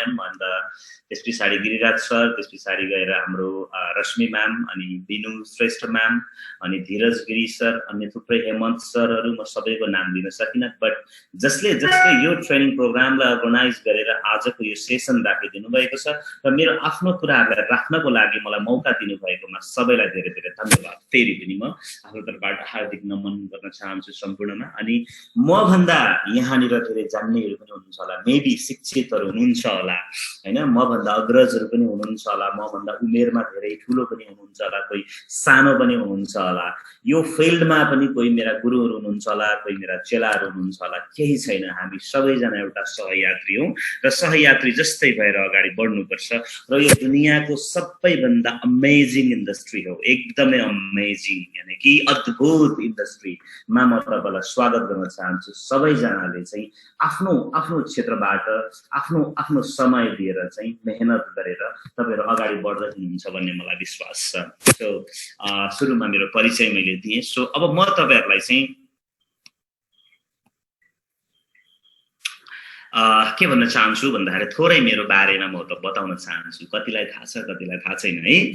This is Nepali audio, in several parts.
म्याम, अन्त त्यस पछाडि गिरिराज सर, त्यस पछाडि गएर हाम्रो रश्मि म्याम, अनि बिनु श्रेष्ठ म्याम, अनि धीरज गिरी सर, अनि थुप्रै हेमन्त सरहरू, म सबैको नाम दिन सकिनँ, बट जसले यो ट्रेनिङ प्रोग्रामलाई अर्गनाइज गरेर आजको यो सेसन राखिदिनु भएको छ र मेरो आफ्नो कुराहरूलाई राख्नको लागि मलाई मौका दिनुभएकोमा सबैलाई धेरै धेरै धन्यवाद। फेरि पनि म आफ्नो तर्फबाट हार्दिक नमन गर्न चाहन्छु सम्पूर्णमा। अनि म भन्दा यहाँनिर धेरै जान्नेहरू पनि हुनुहुन्छ होला, मेबी शिक्षितहरू हुनुहुन्छ होला हैन, म भन्दा अग्रजहरू पनि हुनुहुन्छ होला, म भन्दा उमेरमा धेरै ठुलो पनि हुनुहुन्छ होला, कोही सानो पनि हुनुहुन्छ होला, यो फिल्डमा पनि कोही मेरा गुरुहरू हुनुहुन्छ होला, कोही मेरा चेलाहरू हुनुहुन्छ होला, केही छैन, हामी सबैजना एउटा सहयात्री हौं र सहयात्री जस्तै भएर अगाडि बढ्नुपर्छ र यो दुनियाँको सबैभन्दा अमेजिङ इन्डस्ट्री हो, एकदमै अमेजिङ, यानी कि अद्भुत इन्डस्ट्रीमा म तपाईलाई स्वागत गर्न चाहन्छु। सबैजनाले चाहिँ आफ्नो आफ्नो क्षेत्रबाट आफ्नो आफ्नो समय दिएर चाहिँ मेहनत गरेर तपाईहरु अगाडि बढ्दै हुनुहुन्छ भन्ने मलाई विश्वास छ। सो सुरुमा मेरो परिचय मैले दिएँ। सो अब म तपाईहरुलाई चाहिँ के भन्न चाहन्छु भन्दाखेरि थोरै मेरो बारेमा म त बताउन चाहन्छु। कतिलाई थाहा छ, कतिलाई थाहा छैन है।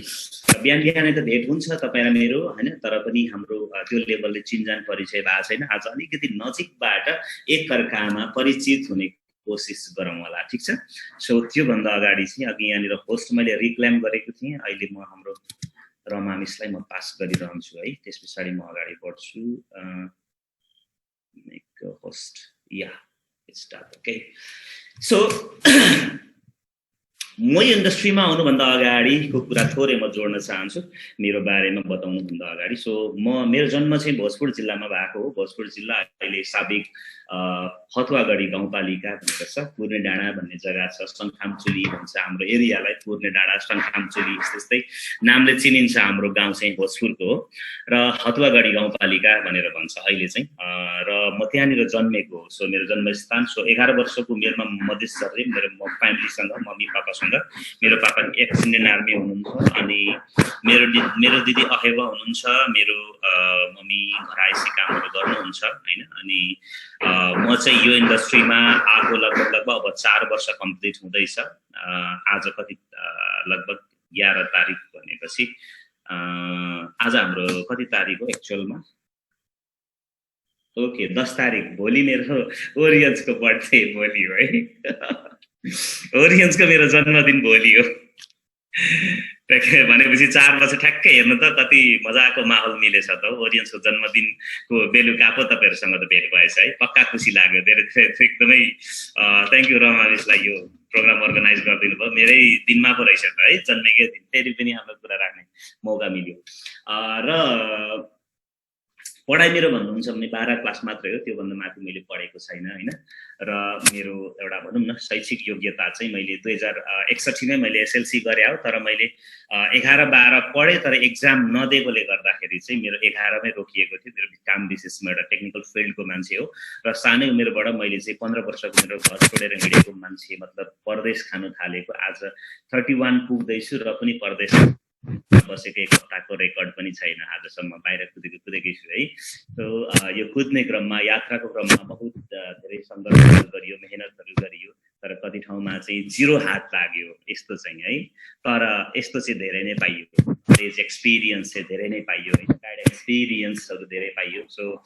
बिहान बिहानै त भेट हुन्छ तपाईहरु मेरो हैन, तर पनि हाम्रो त्यो लेभलले चिनजान परिचय भएको छैन। आज अलिकति नजिकबाट एकअर्कामा परिचित हुने कोसिस गरौँ होला, ठीक छ। सो त्यो भन्दा अगाडि चाहिँ अघि यहाँनिर होस्ट मैले रिक्लेम गरेको थिएँ, अहिले म हाम्रो रमा मिसलाई म पास गरिरहन्छु है। त्यसपछि म अगाडि बढ्छु। मेक होस्ट या start. Okay, so म यो इन्डस्ट्रीमा आउनुभन्दा अगाडिको कुरा थोरै म जोड्न चाहन्छु मेरो बारेमा बताउनुभन्दा अगाडि। सो मेरो जन्म चाहिँ भोजपुर जिल्लामा भएको हो। भोजपुर जिल्ला अहिले साबिक फतुवागढी गाउँपालिका भनेर छ, पूर्णे डाँडा भन्ने जग्गा छ, सङ्खामचुली भन्छ हाम्रो एरियालाई, पूर्णे डाँडा सङ्खामचुली त्यस्तै नामले चिनिन्छ हाम्रो गाउँ चाहिँ भोजपुरको हो र फतुवागढी गाउँपालिका भनेर भन्छ अहिले चाहिँ। र म त्यहाँनिर जन्मेको हो। सो मेरो जन्मस्थान, सो 11 वर्षको उमेरमा मधेस झरेँ मेरो फ्यामिलीसँग, मम्मी पापासँग। मेरो पापा एक्स इन्डियन आर्मी हुनुहुन्छ, अनि मेरो दिदी अहेवा हुनुहुन्छ, मेरो मम्मी घरायसी कामहरू गर्नुहुन्छ हैन। अनि म चाहिँ यो इन्डस्ट्रीमा आएको लगभग अब 4 वर्ष कम्प्लिट हुँदैछ। आज कति लगभग 11 तारिक भनेपछि आज हाम्रो कति तारिक हो एक्चुअलमा? ओके 10 तारिक। भोलि मेरो ओरियन्सको बर्थडे भोलि हो है। ओरियन्सको मेरो जन्मदिन भोलि हो। भनेपछि 4 वर्ष ठ्याक्कै हेर्नु त कति मजाको माहौल मिलेछ त। ओरियन्सको जन्मदिनको बेलुका पो तपाईहरुसँग त भेट भएछ है, पक्का खुसी लाग्यो। धेरै एकदमै थ्याङ्क यू रमानिसलाई यो प्रोग्राम अर्गनाइज गरिदिनु भयो। मेरै दिनमा पो रहेछ त है, जन्मेकै दिन। फेरि पनि हाम्रो कुरा राख्ने मौका मिल्यो। र पढाइ मेरो भन्नुहुन्छ भने 12 क्लास मात्रै हो, त्योभन्दा माथि मैले पढेको छैन हैन। र मेरो एउटा भनौँ न शैक्षिक योग्यता चाहिँ मैले 2061 मै मैले एसएलसी गरे हो, तर मैले 11-12 पढे, तर एक्जाम नदिएकोले गर्दाखेरि चाहिँ मेरो 11 मै रोकिएको थियो। मेरो काम विशेषमा एउटा टेक्निकल फिल्डको मान्छे हो र सानै उमेरबाट मैले चाहिँ 15 वर्षको मेरो घर छोडेर हिँडेको मान्छे, मतलब परदेश खानु थालेको। आज 31 पुग्दैछु र पनि परदेश बसेको 1 हप्ताको रेकर्ड पनि छैन आजसम्म, बाहिर कुदेकै छु है। सो यो कुद्ने क्रममा, यात्राको क्रममा बहुत धेरै सङ्घर्षहरू गरियो, मेहनतहरू गरियो, तर कति ठाउँमा चाहिँ 0 हात लाग्यो यस्तो चाहिँ है। तर यस्तो चाहिँ धेरै नै पाइयो, एक्सपिरियन्स चाहिँ धेरै नै पाइयो है, ब्याड एक्सपिरियन्सहरू धेरै पाइयो। So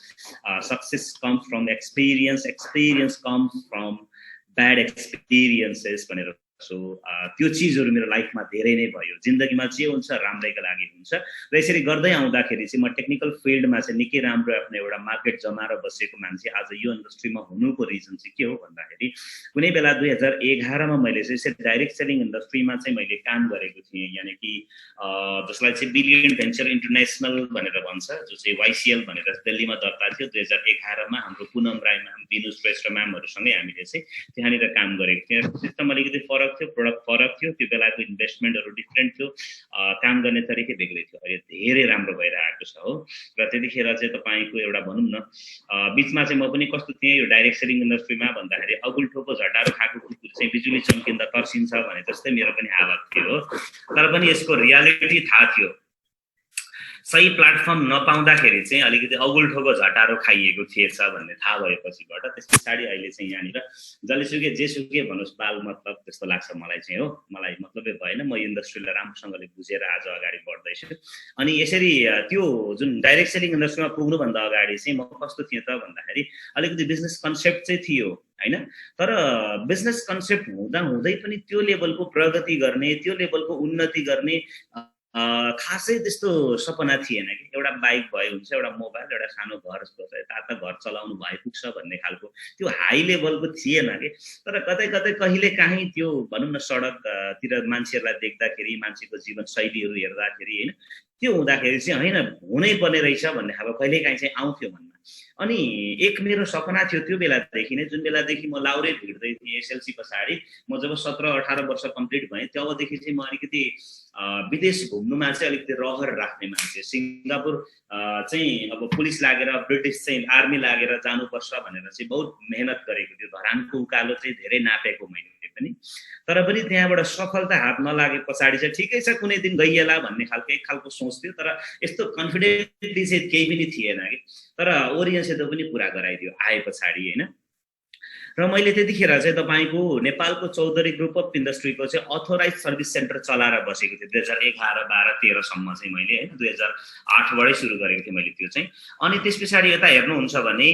success comes from experience, experience comes from bad experiences भनेर। सो त्यो चिजहरू मेरो लाइफमा धेरै नै भयो। जिन्दगीमा जे हुन्छ राम्रैको लागि हुन्छ र यसरी गर्दै आउँदाखेरि चाहिँ म टेक्निकल फिल्डमा चाहिँ निकै राम्रो आफ्नो एउटा मार्केट जमाएर बसेको मान्छे आज यो इन्डस्ट्रीमा हुनुको रिजन चाहिँ के हो भन्दाखेरि कुनै बेला 2011 मा मैले चाहिँ यसरी डाइरेक्ट सेलिङ इन्डस्ट्रीमा चाहिँ मैले काम गरेको थिएँ, यानी कि जसलाई चाहिँ बिलियन भेन्चर इन्टरनेसनल भनेर भन्छ, जो चाहिँ YCL भनेर दिल्लीमा दर्ता थियो। 2011 मा हाम्रो पुनम राई म्याम, बिनु श्रेष्ठ म्यामहरूसँगै हामीले चाहिँ त्यहाँनिर काम गरेको थियौँ। सिस्टम अलिकति फरक थियो, प्रोडक्ट फरक थियो, त्यो बेलाको इन्भेस्टमेन्टहरू डिफ्रेन्ट थियो, काम गर्ने तरिकै बेग्लै थियो। अहिले धेरै राम्रो भएर आएको छ हो। र त्यतिखेर चाहिँ तपाईको एउटा भनौँ न बीचमा चाहिँ म पनि कस्तो थिएँ यो डाइरेक्ट सेलिङ इन्डस्ट्रीमा भन्दाखेरि अगुल्ठोको झटारो खाएको कुकुर चाहिँ बिजुली चम्किँदा तर्सिन्छ भने जस्तै मेरो पनि हालत थियो हो। तर पनि यसको रियालिटी थाहा थियो। सही प्लेटफर्म नपाउँदाखेरि चाहिँ अलिकति अगुल्ठोको झटारो खाइएको थिएछ भन्ने थाहा भएपछिबाट त्यस पछाडि अहिले चाहिँ यहाँनिर जलेसुकै जेसुकै भन्नुहोस् बाल मतलब त्यस्तो लाग्छ मलाई चाहिँ हो। मलाई मतलबै भएन, म इन्डस्ट्रीलाई राम्रोसँगले बुझेर आज अगाडि बढ्दैछु। अनि यसरी त्यो जुन डाइरेक्ट सेलिङ इन्डस्ट्रीमा पुग्नुभन्दा अगाडि चाहिँ म कस्तो थिएँ त भन्दाखेरि अलिकति बिजनेस कन्सेप्ट चाहिँ थियो हैन, तर बिजनेस कन्सेप्ट हुँदा हुँदै पनि त्यो लेभलको प्रगति गर्ने, त्यो लेभलको उन्नति गर्ने खासै त्यस्तो सपना थिएन कि। एउटा बाइक भए हुन्छ, एउटा मोबाइल, एउटा सानो घर, यता घर चलाउनु भए पुग्छ भन्ने खालको त्यो हाई लेभलको थिएन कि। तर कतै कतै कहिले काहीँ त्यो भनौँ न सडकतिर मान्छेहरूलाई देख्दाखेरि, मान्छेको जीवन शैलीहरू हेर्दाखेरि होइन, त्यो हुँदाखेरि चाहिँ होइन हुनै पर्ने रहेछ भन्ने खालको कहिलेकाहीँ चाहिँ आउँथ्यो मनमा। अनि एक मेरो सपना थियो त्यो बेलादेखि नै, जुन बेलादेखि म लाउरे भिड्दै थिएँ एसएलसी पछाडि। म जब 17-18 वर्ष कम्प्लिट भएँ तबदेखि चाहिँ म अलिकति विदेश घुम्नुमा चाहिँ अलिकति रहर राख्ने मान्छे। सिङ्गापुर चाहिँ अब पुलिस लागेर, ब्रिटिस चाहिँ आर्मी लागेर जानुपर्छ भनेर चाहिँ बहुत मेहनत गरेको थियो। धरानको उकालो चाहिँ धेरै नापेको मैले पनि, तर पनि त्यहाँबाट सफलता हात नलागे पछाडि चाहिँ ठिकै छ कुनै दिन गइएला भन्ने खालको एक खालको सोच थियो। तर यस्तो कन्फिडेन्टली चाहिँ केही पनि थिएन कि। तर ओरियन्सले त पनि पुरा गराइदियो आए पछाडि होइन। र मैले त्यतिखेर चाहिँ तपाईँको नेपालको चौधरी ग्रुप अफ इन्डस्ट्रीको चाहिँ अथोराइज सर्भिस सेन्टर चलाएर बसेको थिएँ 2011-12-13 सम्म चाहिँ मैले होइन। 2008बाटै सुरु गरेको थिएँ मैले त्यो चाहिँ। अनि त्यस पछाडि यता हेर्नुहुन्छ भने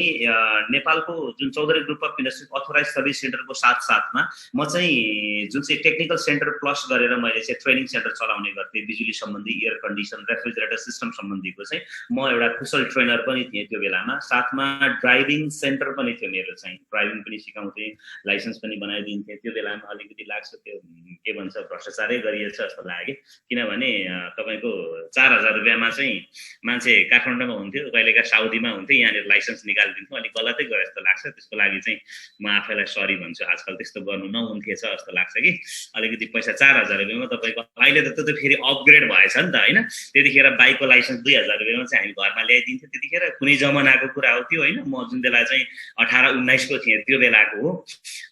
नेपालको जुन Chaudhary group of industry authorize service सेन्टरको साथसाथमा म चाहिँ जुन चाहिँ टेक्निकल सेन्टर प्लस गरेर मैले चाहिँ ट्रेनिङ सेन्टर चलाउने गर्थेँ। बिजुली सम्बन्धी, एयर कन्डिसन, रेफ्रिजरेटर सिस्टम सम्बन्धीको चाहिँ म एउटा कुशल ट्रेनर पनि थिएँ त्यो बेलामा। साथमा ड्राइभिङ सेन्टर पनि थियो मेरो चाहिँ, ड्राइभिङ पनि सिकाउँथे, लाइसेन्स पनि बनाइदिन्थे। त्यो बेलामा अलिकति लाग्छ त्यो के भन्छ भ्रष्टाचारै गरिएछ जस्तो लाग्यो, किनभने तपाईँको 4000 रुपियाँमा चाहिँ मान्छे काठमाडौँमा हुन्थ्यो, कहिलेका साउदीमा हुन्थ्यो, यहाँनिर लाइसेन्स निकालिदिन्थ्यो। अलिक गलतै गरे जस्तो लाग्छ। त्यसको लागि चाहिँ म आफैलाई सरी भन्छु, आजकल त्यस्तो गर्नु नहुन्थेछ जस्तो लाग्छ कि। अलिकति पैसा 4000 रुपियाँमा तपाईँको, अहिले त त्यो त फेरि अपग्रेड भएछ नि त होइन। त्यतिखेर बाइकको लाइसेन्स 2000 रुपियाँमा चाहिँ हामी घरमा ल्याइदिन्थ्यो। त्यतिखेर कुनै जमानाको कुरा हो त्यो होइन। म जुन बेला चाहिँ 18-19 को थिएँ त्यो बेलाको हो।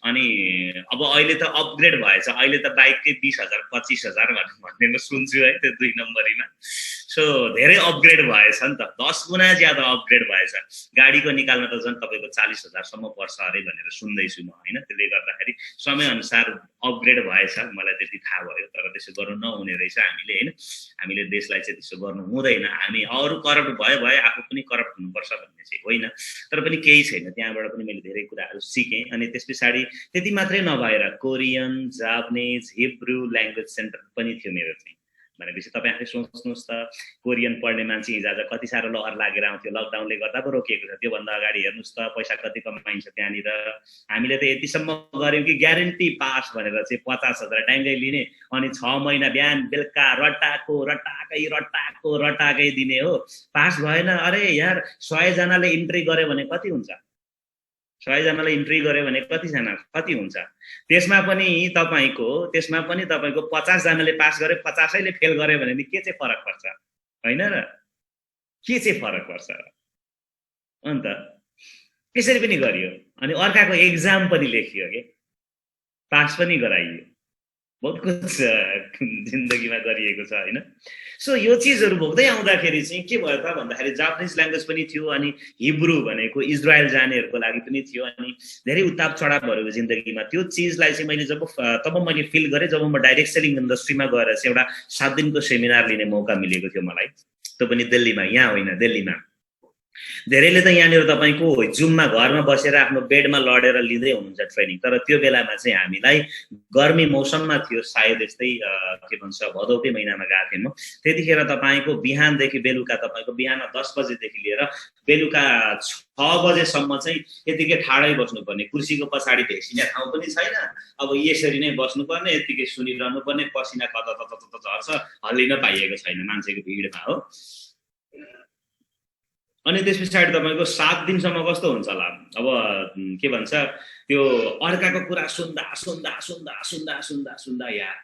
अनि अब अहिले त अपग्रेड भएछ, अहिले त बाइककै 20,000 25,000 भन्ने म सुन्छु है त्यो 2 नम्बरीमा। सो धेरै अपग्रेड भएछ नि त, 10 गुणा ज्यादा अपग्रेड भएछ। गाडीको निकाल्न त झन् तपाईँको 40,000 सम्म पर्छ अरे भनेर सुन्दैछु म होइन। त्यसले गर्दाखेरि समयअनुसार अपग्रेड भएछ, मलाई त्यति थाहा भयो। तर त्यसो गर्नु नहुने रहेछ हामीले होइन। हामीले देशलाई चाहिँ त्यसो गर्नु हुँदैन। हामी अरू करप्ट भए आफू पनि करप्ट हुनुपर्छ भन्ने चाहिँ होइन। तर पनि केही छैन, त्यहाँबाट पनि मैले धेरै कुराहरू सिकेँ। अनि त्यस पछाडि त्यति मात्रै नभएर Korean, Japanese, Hebrew language centre पनि थियो मेरो चाहिँ। भनेपछि तपाईँ आफै सोच्नुहोस् त, कोरियन पढ्ने मान्छे हिजोआज कति साह्रो लहर लागेर आउँथ्यो। लकडाउनले गर्दा पो रोकिएको छ। त्योभन्दा अगाडि हेर्नुहोस् त पैसा कति कमाइन्छ त्यहाँनिर। हामीले त यतिसम्म गऱ्यौँ कि ग्यारेन्टी पास भनेर चाहिँ 50,000 ट्याङ्गै लिने, अनि 6 महिना बिहान बेलुका रटाकै दिने हो। पास भएन, अरे यार 100 जनाले इन्ट्री गर्यो भने कति हुन्छ? 100 जनाले इन्ट्री गर्यो भने कति हुन्छ? त्यसमा पनि तपाईँको 50 जनाले पास गरे, 50ले फेल गर्यो भने के चाहिँ फरक पर्छ होइन र? के चाहिँ फरक पर्छ? अन्त त्यसरी पनि गरियो। अनि अर्काको एक्जाम पनि लेखियो के, पास पनि गराइयो। बहुत कुछ जिन्दगीमा गरिएको छ होइन। सो यो चिजहरू भोग्दै आउँदाखेरि चाहिँ के भयो त भन्दाखेरि जापानिज ल्याङ्ग्वेज पनि थियो, अनि हिब्रू भनेको इजरायल जानेहरूको लागि पनि थियो। अनि धेरै उताप चढावहरू जिन्दगीमा। त्यो चिजलाई चाहिँ मैले तब मैले फिल गरेँ जब म डाइरेक्ट सेलिङ इन्डस्ट्रीमा गएर चाहिँ एउटा 7 दिनको सेमिनार लिने मौका मिलेको थियो मलाई। त्यो पनि दिल्लीमा, यहाँ होइन दिल्लीमा। धेरैले त यहाँनिर तपाईँको जुममा घरमा बसेर आफ्नो बेडमा लडेर लिँदै हुनुहुन्छ ट्रेनिङ। तर त्यो बेलामा चाहिँ हामीलाई गर्मी मौसममा थियो, सायद यस्तै के भन्छ भदौकै महिनामा गएको थिएँ म। त्यतिखेर तपाईँको बिहानदेखि बेलुका, तपाईँको बिहान 10 बजेदेखि लिएर बेलुका 6 बजेसम्म चाहिँ यतिकै ठाडै बस्नुपर्ने, कुर्सीको पछाडि भेसिने ठाउँ पनि छैन। अब यसरी नै बस्नुपर्ने, यतिकै सुनिरहनु पर्ने, पसिना कता झर्छ, हल्लिन पाइएको छैन मान्छेको भिडमा हो। अनि त्यस पछाडि तपाईँको 7 दिनसम्म कस्तो हुन्छ होला अब के भन्छ त्यो अर्काको कुरा सुन्दा यार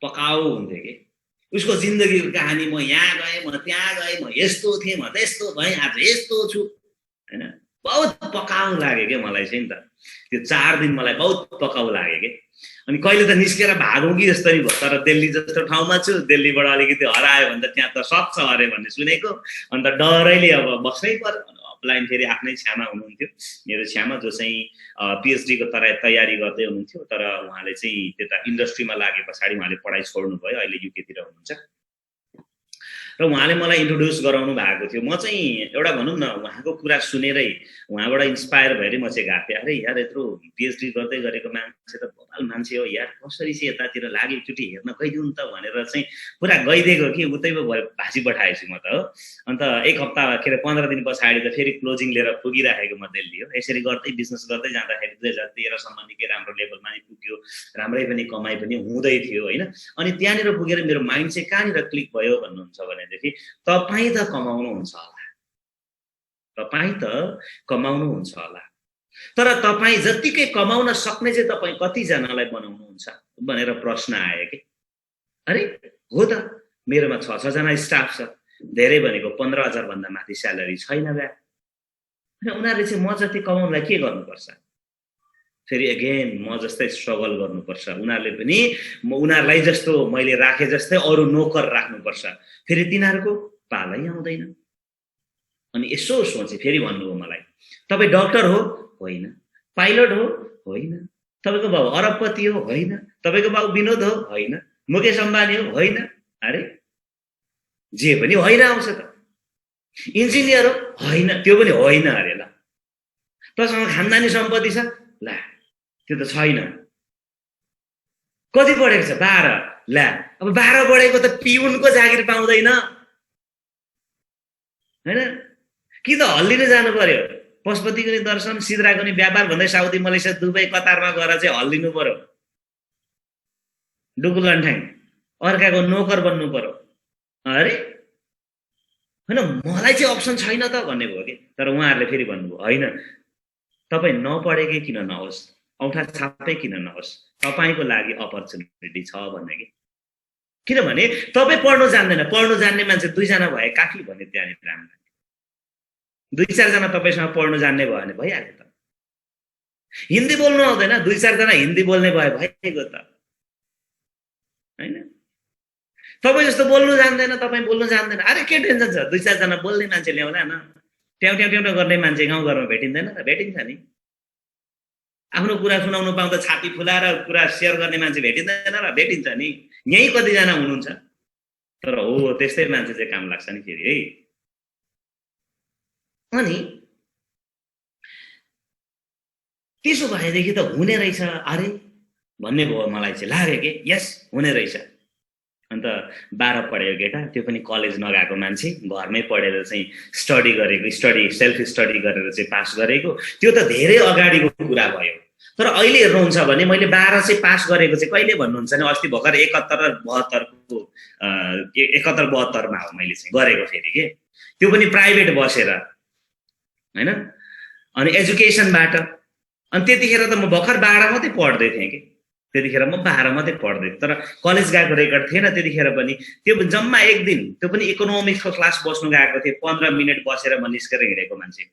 पकाउ हुन्थ्यो कि। उसको जिन्दगीको कहानी, म यहाँ गएँ, म त्यहाँ गएँ, म यस्तो थिएँ, म त्यस्तो भएँ, आज यस्तो छु हैन। बहुत पकाउ लाग्यो के मलाई चाहिँ नि त। त्यो 4 दिन मलाई बहुत पकाउ लाग्यो के। अनि कहिले त निस्केर भागौँ कि जस्तो नि भयो, तर दिल्ली जस्तो ठाउँमा छु, दिल्लीबाट अलिकति हरायो भने त त्यहाँ त सक्छ अरे भन्ने सुनेको, अन्त डरैले अब बस्नै पर्यो। अफलाइन फेरि आफ्नै छ्यामा हुनुहुन्थ्यो, मेरो छ्यामा, जो चाहिँ पिएचडीको तयारी गर्दै हुनुहुन्थ्यो, तर उहाँले चाहिँ त्यता इन्डस्ट्रीमा लागे पछाडि उहाँले पढाइ छोड्नुभयो, अहिले युकेतिर हुनुहुन्छ। र उहाँले मलाई इन्ट्रोड्युस गराउनु भएको थियो। म चाहिँ एउटा भनौँ न उहाँको कुरा सुनेरै उहाँबाट इन्स्पायर भएरै म चाहिँ गएको थिएँ। अरे यार यत्रो पिएचडी गर्दै गरेको मान्छे त भोपाल मान्छे हो यार, कसरी चाहिँ यतातिर लाग्यो, एकचोटि हेर्न गइदिउँ त भनेर चाहिँ पुरा गइदिएको कि उतैमा भाँची पठाएछु म त हो। अन्त एक हप्ता के अरे 15 दिन पछाडि त फेरि क्लोजिङ लिएर पुगिराखेको म दिल्ली हो। यसरी गर्दै बिजनेस गर्दै जाँदाखेरि 2013 सम्म निकै राम्रो लेभलमा नि पुग्यो, राम्रै पनि कमाइ पनि हुँदै थियो होइन। अनि त्यहाँनिर पुगेर मेरो माइन्ड चाहिँ कहाँनिर क्लिक भयो भन्नुहुन्छ भनेदेखि, तपाईँ त कमाउनुहुन्छ होला, तपाईँ त कमाउनुहुन्छ होला, तर तपाईँ जतिकै कमाउन सक्ने चाहिँ तपाईँ कतिजनालाई बनाउनुहुन्छ भनेर प्रश्न आयो कि। अरे हो त, मेरोमा 6 जना स्टाफ छ, धेरै भनेको 15,000 भन्दा माथि स्यालेरी छैन ब्या। उनीहरूले चाहिँ म जति कमाउनलाई के गर्नुपर्छ, फेरि अगेन म जस्तै स्ट्रगल गर्नुपर्छ, उनीहरूले पनि उनीहरूलाई जस्तो मैले राखे जस्तै अरू नोकर राख्नुपर्छ, फेरि तिनीहरूको पालै आउँदैन। अनि यसो सोचे, फेरि भन्नुभयो मलाई, तपाईँ डक्टर हो? होइन। पाइलट हो? होइन। तपाईँको बाउ अरबपति हो? होइन। तपाईँको बाउ विनोद हो? होइन। मुकेश अम्बानी हो? होइन। अरे जे पनि होइन आउँछ त। इन्जिनियर हो? होइन, त्यो पनि होइन अरे। ल तसँग खानदानी सम्पत्ति छ? ला त्यो त छैन। कति पढेको छ? 12। ला अब 12 पढेको त पिउनको जागिर पाउँदैन हैन, कि त हल्लिन जानु पर्यो, पशुपतिको नि दर्शन, सिद्राको नि व्यापार भन्दै साउदी मलेसिया दुबई कतारमा गएर चाहिँ हल्लिनु पर्यो, डुकुलन्ठाङ अर्काको नोकर बन्नु पर्यो। अरे हैन, मलाई चाहिँ अप्सन छैन त भन्ने भयो कि। तर उहाँहरूले फेरि भन्नुभयो, होइन तपाईँ नपढेकै किन नहोस्, औँठा छापै किन नहोस्, तपाईँको लागि अपर्च्युनिटी छ भन्ने कि। किनभने तपाईँ पढ्नु जान्दैन, पढ्नु जान्ने मान्छे 2 जना भए काफी भन्ने त्यहाँनिर राम्रो। 2-4 जना तपाईँसँग पढ्नु जान्ने भयो भने भइहाल्यो त। हिन्दी बोल्नु आउँदैन, 2-4 जना हिन्दी बोल्ने भयो भइगयो त हैन। तपाईँ जस्तो बोल्नु जान्दैन, तपाईँ बोल्नु जान्दैन, अरे के टेन्सन छ, 2-4 जना बोल्ने मान्छे ल्याउला न। ट्याउ ट्याउ ट्याउ गर्ने मान्छे गाउँघरमा भेटिँदैन र? भेटिन्छ नि। आफ्नो कुरा सुनाउनु पाउँदा छाती फुलाएर कुरा सेयर गर्ने मान्छे भेटिँदैन र? भेटिन्छ नि। यही कतिजना हुनुहुन्छ, तर हो त्यस्तै मान्छे चाहिँ काम लाग्छ नि फेरि है। अनि त्यसो भएदेखि त हुने रहेछ अरे भन्ने भयो, मलाई चाहिँ लाग्यो कि यस हुने रहेछ। अन्त 12 पढेको केटा, त्यो पनि कलेज नगएको मान्छे, घरमै पढेर चाहिँ स्टडी गरेको, सेल्फ स्टडी गरेर चाहिँ पास गरेको, त्यो त धेरै अगाडिको कुरा भयो। तर अहिले हेर्नुहुन्छ भने मैले 12 चाहिँ पास गरेको चाहिँ कहिले भन्नुहुन्छ नि, अस्ति भर्खर 71 र 72 मा हो मैले चाहिँ गरेको फेरि के, त्यो पनि प्राइभेट बसेर हैन, अनि एजुकेसनबाट। अनि त्यतिखेर त म भर्खर 12 मात्रै पढ्दै थिएँ कि, त्यतिखेर म 12 मात्रै पढ्दै, तर कलेज गएको रेकर्ड थिएन त्यतिखेर पनि। त्यो जम्मा एक दिन, त्यो पनि इकोनोमिक्सको क्लास बस्नु गएको थिएँ, 15 मिनट बसेर म निस्केर हिँडेको मान्छे।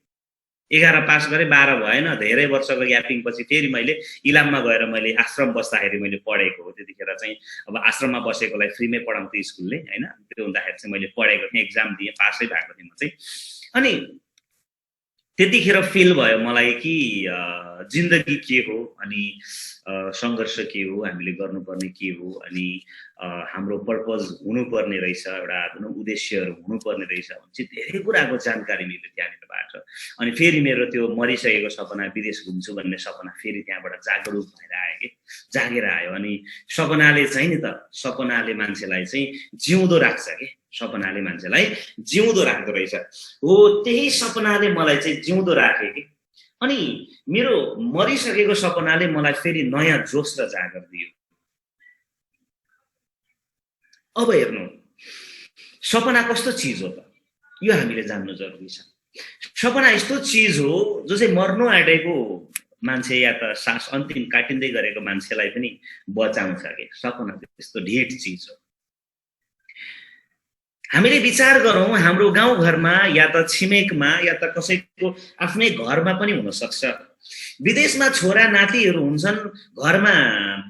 11 पास गरेँ, 12 भएन, धेरै वर्षको ग्यापिङ पछि फेरि मैले इलाममा गएर मैले आश्रम बस्दाखेरि मैले पढेको हो। त्यतिखेर चाहिँ अब आश्रममा बसेकोलाई फ्रीमै पढाउँथ्यो स्कुलले हैन, त्यो हुँदाखेरि चाहिँ मैले पढेको थिएँ, एक्जाम दिएँ, पासै भएको थिएँ म चाहिँ। अनि त्यतिखेर फिल भयो मलाई कि जिन्दगी के हो, अनि सङ्घर्ष के हो, हामीले गर्नुपर्ने के हो, अनि हाम्रो पर्पज हुनुपर्ने रहेछ, एउटा उद्देश्यहरू हुनुपर्ने रहेछ भने चाहिँ धेरै कुराको जानकारी मिल्यो त्यहाँनिरबाट। अनि फेरि मेरो त्यो मरिसकेको सपना, विदेश घुम्छु भन्ने सपना फेरि त्यहाँबाट जागरुक भएर आयो कि, जागेर आयो। अनि सपनाले चाहिँ नि त, सपनाले मान्छेलाई चाहिँ जिउँदो राख्छ कि, सपनाले मान्छेलाई जिउँदो राख्दो रहेछ। हो त्यही सपनाले मलाई चाहिँ जिउँदो राखे कि। अनि मेरो मरिसकेको सपनाले मलाई फेरि नयाँ जोस र जागर दियो। अब हेर्नु, सपना कस्तो चिज हो त, यो हामीले जान्नु जरुरी छ। सपना यस्तो चिज हो जो चाहिँ मर्नु आँटेको मान्छे या त सास अन्तिम काटिँदै गरेको मान्छेलाई पनि बचाउँछ कि। सपना त्यस्तो ढिट चिज हो। हामीले विचार गरौँ, हाम्रो गाउँघरमा या त छिमेकमा या त कसैको आफ्नै घरमा पनि हुन सक्छ विदेशमा छोरा नातिहरू हुन्छन्, घरमा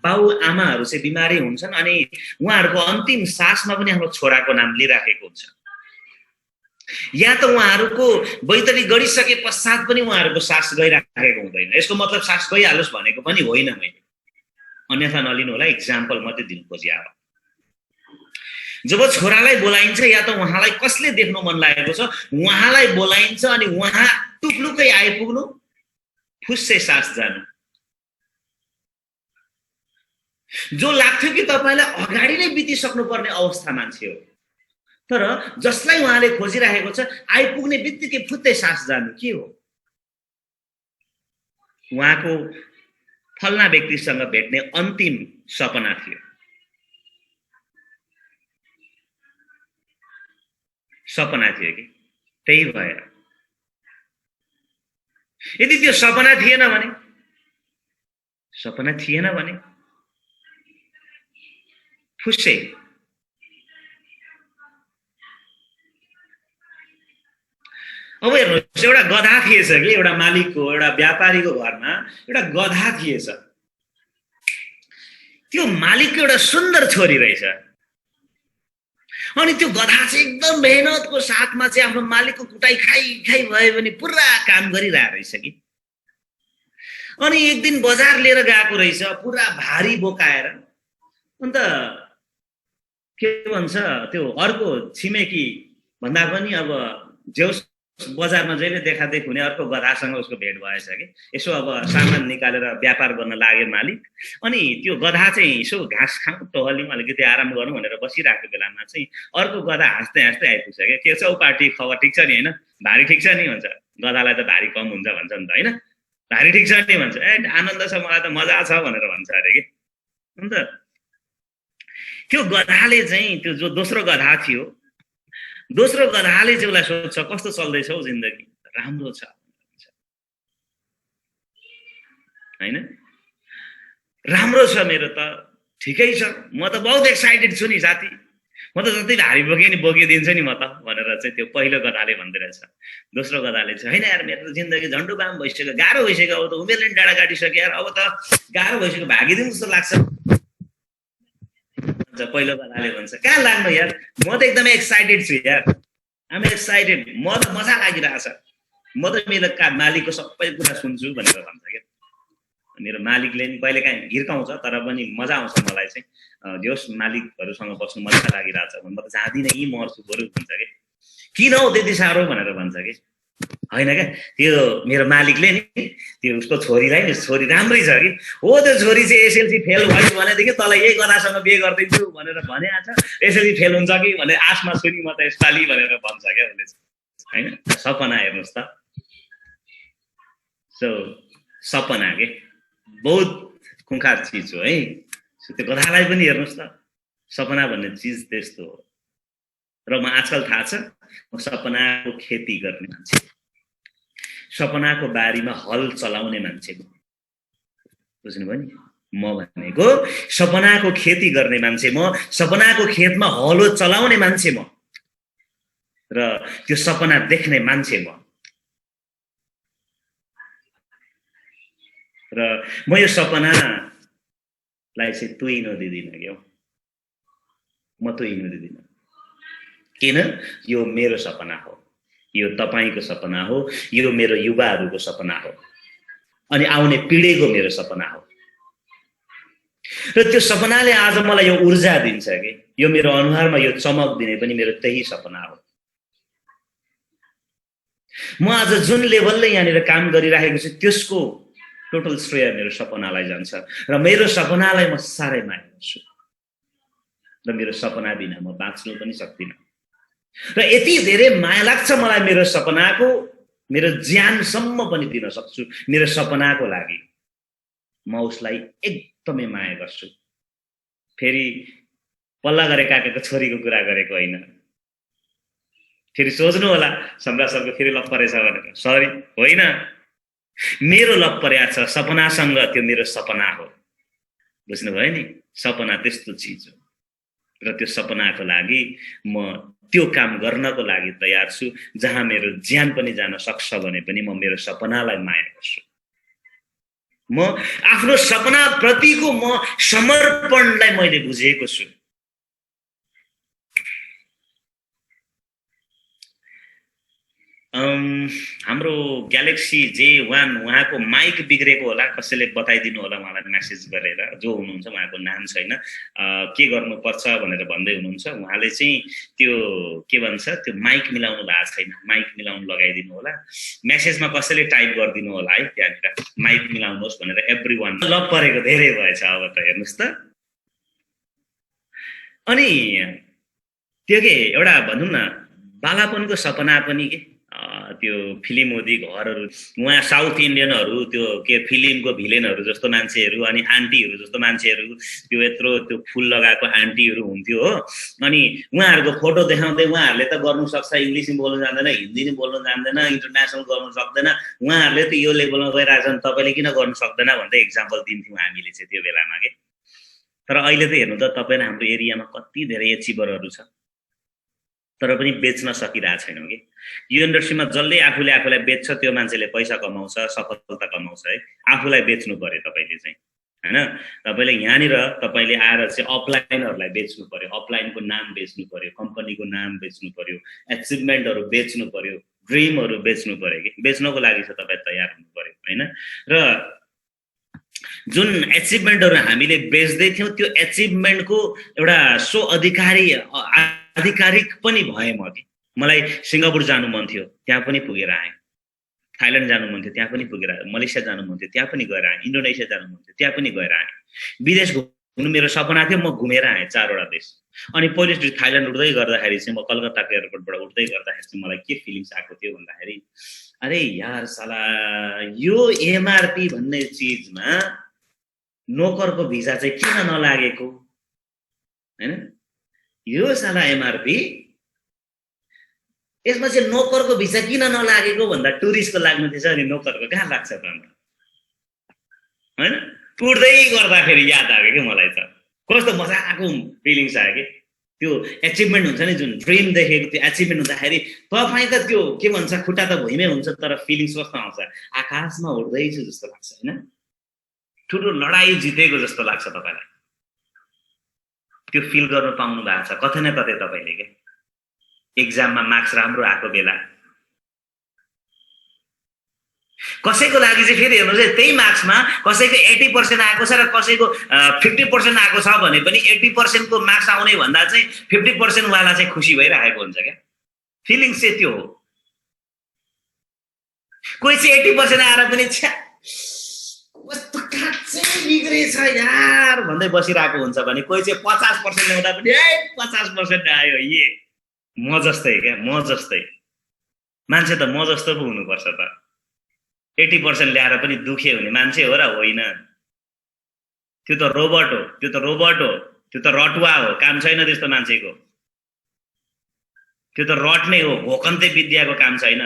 बाउ आमाहरू चाहिँ बिमारी हुन्छन् अनि उहाँहरूको अन्तिम सासमा पनि आफ्नो छोराको नाम लिइराखेको हुन्छ, या त उहाँहरूको बैतडी गरिसके पश्चात पनि उहाँहरूको सास गइराखेको हुँदैन। यसको मतलब सास गइहालोस् भनेको पनि होइन, मैले अन्यथा नलिनु होला, इक्जाम्पल मात्रै दिनु खोजेँ। अब जब छोरालाई बोलाइन्छ या त उहाँलाई कसले देख्नु मन लागेको छ उहाँलाई बोलाइन्छ अनि उहाँ टुप्लुकै आइपुग्नु, फुस्सै सास जानु, जो लाग्थ्यो कि तपाईलाई अगाडि नै बितिसक्नु पर्ने अवस्था मान्छे हो, तर जसलाई उहाँले खोजिरहेको छ आइपुग्ने बित्तिकै फुत्तै सास जानु के हो? उहाँको फल्ना व्यक्तिसँग भेट्ने अन्तिम सपना थियो। सपना थियो कि त्यही भएर यदि त्यो सपना थिएन भने फुस्सै अब हेर्नुहोस्, एउटा गधा थिएछ कि एउटा मालिकको, एउटा व्यापारीको घरमा एउटा गधा थिएछ। त्यो मालिकको एउटा सुन्दर छोरी रहेछ अनि त्यो गधा चाहिँ एकदम मेहनतको साथमा चाहिँ आफ्नो मालिकको कुटाई खाइ भयो भने पुरा काम गरिरहेको रहेछ कि। अनि एक दिन बजार लिएर गएको रहेछ पुरा भारी बोकाएर। अन्त के भन्छ त्यो अर्को छिमेकी भन्दा पनि अब जेउस बजारमा जहिले देखादेख हुने अर्को गधासँग उसको भेट भएछ कि। यसो अब सामान निकालेर व्यापार गर्न लाग्यो मालिक। अनि त्यो गधा चाहिँ यसो घाँस खाउँ टहल्यौँ अलिकति आराम गरौँ भनेर बसिरहेको बेलामा चाहिँ अर्को गधा हाँस्दै हाँस्दै आइपुग्छ क्या। के छ पार्टी खबर ठिक छ नि होइन, भारी ठिक छ नि भन्छ। गधालाई त भारी कम हुन्छ भन्छ नि त होइन, भारी ठिक छ नि भन्छ। ए आनन्द छ मलाई त मजा छ भनेर भन्छ अरे कि। अन्त त्यो गधाले चाहिँ त्यो जो दोस्रो गधा थियो, दोस्रो गधाले चाहिँ उसलाई सोध्छ कस्तो चल्दैछ हौ जिन्दगी? राम्रो छ हैन, राम्रो छ मेरो त, ठिकै छ, म त बहुत एक्साइटेड छु नि साथी, म त जति भारी बोके नि बोकिदिन्छु नि म त भनेर चाहिँ त्यो पहिलो गधाले भन्दै रहेछ। दोस्रो गधाले चाहिँ होइन यार मेरो त जिन्दगी झन्डुबाम भइसक्यो, गाह्रो भइसक्यो, अब त उमेरले नि डाँडा काटिसक्यो यार, अब त गाह्रो भइसक्यो, भागिदिउँ जस्तो लाग्छ। पहिलो गधाले भन्छ कहाँ लाग्नु यार, म त एकदमै एक्साइटेड छु यार, आम एक्साइटेड, म त मजा लागिरहेछ, म त मेरो मालिकको सबै कुरा सुन्छु भनेर भन्छ क्या। मेरो मालिकले नि कहिले काहीँ हिर्काउँछ तर पनि मजा आउँछ मलाई चाहिँ, जोस् मालिकहरूसँग बस्नु मजा लागिरहेछ भने म त जाँदिनँ यहीँ मर्छु बरु भन्छ कि। किन हौ त्यति साह्रो भनेर भन्छ कि। होइन क्या, त्यो मेरो मालिकले नि त्यो उसको छोरीलाई नि, छोरी राम्रै छ कि, हो त्यो छोरी चाहिँ एसएलसी फेल भयो भनेदेखि तल यही गधासँग बिहे गरिदिन्छु भनेर भने आछ, एसएलसी फेल हुन्छ कि भने आशमा छु नि म त यसपालि भनेर भन्छ क्या उसले चाहिँ होइन। सपना हेर्नुहोस् त, सो सपना के बहुत खुङ्खार चिज हो है। त्यो गधालाई पनि हेर्नुहोस् त, सपना भन्ने चिज त्यस्तो हो। र म आजकल थाहा छ म सपनाको खेती गर्ने मान्छे, सपनाको बारीमा हल चलाउने मान्छे, बुझ्नुभयो नि? म भनेको सपनाको खेती गर्ने मान्छे, म सपनाको खेतमा हलो चलाउने मान्छे, म र त्यो सपना देख्ने मान्छे म। र म यो सपनालाई चाहिँ तुइनो दिदिनँ क्या, म तुइनो दिदिनँ। किन? यो मेरो सपना हो, यो तपाईको सपना हो, यो मेरो युवाहरूको सपना हो, अनि आउने पिँढीको मेरो सपना हो। र त्यो सपनाले आज मलाई यो ऊर्जा दिन्छ कि, यो मेरो अनुहारमा यो चमक दिने पनि मेरो त्यही सपना हो। म आज जुन लेभलले यहाँनिर काम गरिरहेको छु त्यसको टोटल श्रेय मेरो सपनालाई जान्छ र मेरो सपनालाई म साह्रै माया गर्छु र मेरो सपना बिना म बाँच्नु पनि सक्दिनँ। र यति धेरै माया लाग्छ मलाई मेरो सपनाको, मेरो ज्यानसम्म पनि दिन सक्छु मेरो सपनाको लागि। म उसलाई एकदमै माया गर्छु। फेरि पल्ला गरे काकाको छोरीको कुरा गरेको होइन। फेरि सोच्नु होला सम्राट सरको फेरि लप परेछ भनेर, सरी होइन, मेरो लप परेको छ सपनासँग, त्यो मेरो सपना हो। बुझ्नुभयो नि? सपना त्यस्तो चिज हो र त्यो सपनाको लागि म त्यो काम गर्नको लागि तयार छु। जहाँ मेरो ज्यान पनि जान सक्छ भने पनि म मेरो सपनालाई माया गर्छु। म आफ्नो सपना प्रतिको म समर्पणलाई मैले बुझेको छु। हाम्रो ग्यालेक्सी J1 उहाँको माइक बिग्रेको होला, कसैले बताइदिनु होला उहाँलाई मेसेज गरेर, जो हुनुहुन्छ उहाँको नाम छैन, के गर्नुपर्छ भनेर भन्दै हुनुहुन्छ। उहाँले चाहिँ त्यो के भन्छ त्यो माइक मिलाउनु भएको छैन, माइक मिलाउनु लगाइदिनु होला। मेसेजमा कसैले टाइप गरिदिनु होला है त्यहाँनिर माइक मिलाउनुहोस् भनेर। एभ्रीवान लभ परेको धेरै भएछ अब त हेर्नुहोस् त। अनि त्यो के एउटा भनौँ न बालापनको सपना पनि के त्यो फिल्मोदी घरहरू, उहाँ साउथ इन्डियनहरू त्यो के फिल्मको भिलेनहरू जस्तो मान्छेहरू, अनि आन्टीहरू जस्तो मान्छेहरू, त्यो यत्रो त्यो फुल लगाएको आन्टीहरू हुन्थ्यो हो। अनि उहाँहरूको फोटो देखाउँदै उहाँहरूले त गर्नु सक्छ, इङ्ग्लिस नि बोल्नु जान्दैन, हिन्दी नि बोल्नु जान्दैन, इन्टरनेसनल गर्नु सक्दैन, उहाँहरूले त यो लेभलमा गइरहेछन्, तपाईँले किन गर्नु सक्दैन भन्दै इक्जाम्पल दिन्थ्यौँ हामीले चाहिँ त्यो बेलामा के। तर अहिले त हेर्नु त तपाईँ हाम्रो एरियामा कति धेरै एचिभरहरू छ, तर पनि बेच्न सकिरहेको छैनौँ कि। यो इन्डस्ट्रीमा जसले आफूले आफूलाई बेच्छ त्यो मान्छेले पैसा कमाउँछ, सफलता कमाउँछ है। आफूलाई बेच्नु पर्यो तपाईँले चाहिँ, हैन। तपाईँले यहाँनिर तपाईँले आएर चाहिँ अपलाइनहरूलाई बेच्नु पर्यो, अपलाइनको नाम बेच्नु पर्यो, कम्पनीको नाम बेच्नु पर्यो, एचिभमेन्टहरू बेच्नु पर्यो, ड्रिमहरू बेच्नु पर्यो कि। बेच्नको लागि चाहिँ तपाईँ तयार हुनु पर्यो, हैन। र जुन एचिभमेन्टहरू हामीले बेच्दै थियौँ त्यो एचिभमेन्टको एउटा सो आधिकारिक पनि भएँ म कि। मलाई सिङ्गापुर जानु मन थियो, त्यहाँ पनि पुगेर आएँ। थाइल्यान्ड जानु मन थियो, त्यहाँ पनि पुगेर आएँ। मलेसिया जानु मन थियो, त्यहाँ पनि गएर आएँ। इन्डोनेसिया जानु मन थियो, त्यहाँ पनि गएर आएँ। विदेश घुम्नु मेरो सपना थियो, म घुमेर आएँ 4वटा देश। अनि पहिलोचोटि थाइल्यान्ड उड्दै गर्दाखेरि चाहिँ म कलकत्ताको एयरपोर्टबाट उड्दै गर्दाखेरि चाहिँ मलाई के फिलिङ्स आएको थियो भन्दाखेरि, अरे यार साला यो एमआरपी भन्ने चिजमा नोकरको भिजा चाहिँ किन नलागेको, हैन। यो साला एमआरपी यसमा चाहिँ नोकरको भिजा किन नलागेको भन्दा टुरिस्टको लाग्नु थिएछ, अनि नोकरको कहाँ लाग्छ त अन्त, हैन। उड्दै गर्दाखेरि याद आयो कि मलाई त कस्तो मजाको फिलिङ्स आयो कि। त्यो एचिभमेन्ट हुन्छ नि, जुन ड्रिम देखेको त्यो एचिभमेन्ट हुँदाखेरि तपाईँ त त्यो के भन्छ खुट्टा त भुइँमै हुन्छ, तर फिलिङ्स कस्तो आउँछ, आकाशमा उड्दैछु जस्तो लाग्छ, हैन। ठुलो लडाई जितेको जस्तो लाग्छ तपाईँलाई। त्यो फिल गर्नु पाउनु भएको छ कतै न कतै तपाईँले के। एक्जाममा मार्क्स राम्रो आएको बेला कसैको लागि चाहिँ फेरि हेर्नुहोस् है, त्यही मार्क्समा कसैको 80% आएको छ र कसैको 50% आएको छ भने पनि 80% को मार्क्स आउने भन्दा चाहिँ 50% वाला चाहिँ खुसी भइरहेको हुन्छ क्या। फिलिङ्स चाहिँ त्यो हो। कोही चाहिँ 80% आएर पनि छ्या कस्तो काँचै बिग्रेछ यार भन्दै बसिरहेको हुन्छ भने, कोही चाहिँ 50% ल्याउँदा पनि 50% आयो, ये म जस्तै क्या, म जस्तै मान्छे त म जस्तो पो हुनुपर्छ त। 80% ल्याएर पनि दुखे हुने मान्छे हो र होइन, त्यो त रोबोट हो, त्यो त रोबोट हो, त्यो त रटुवा हो, काम छैन त्यस्तो मान्छेको। त्यो त रट्ने हो, घोकन्ते विद्याको काम छैन।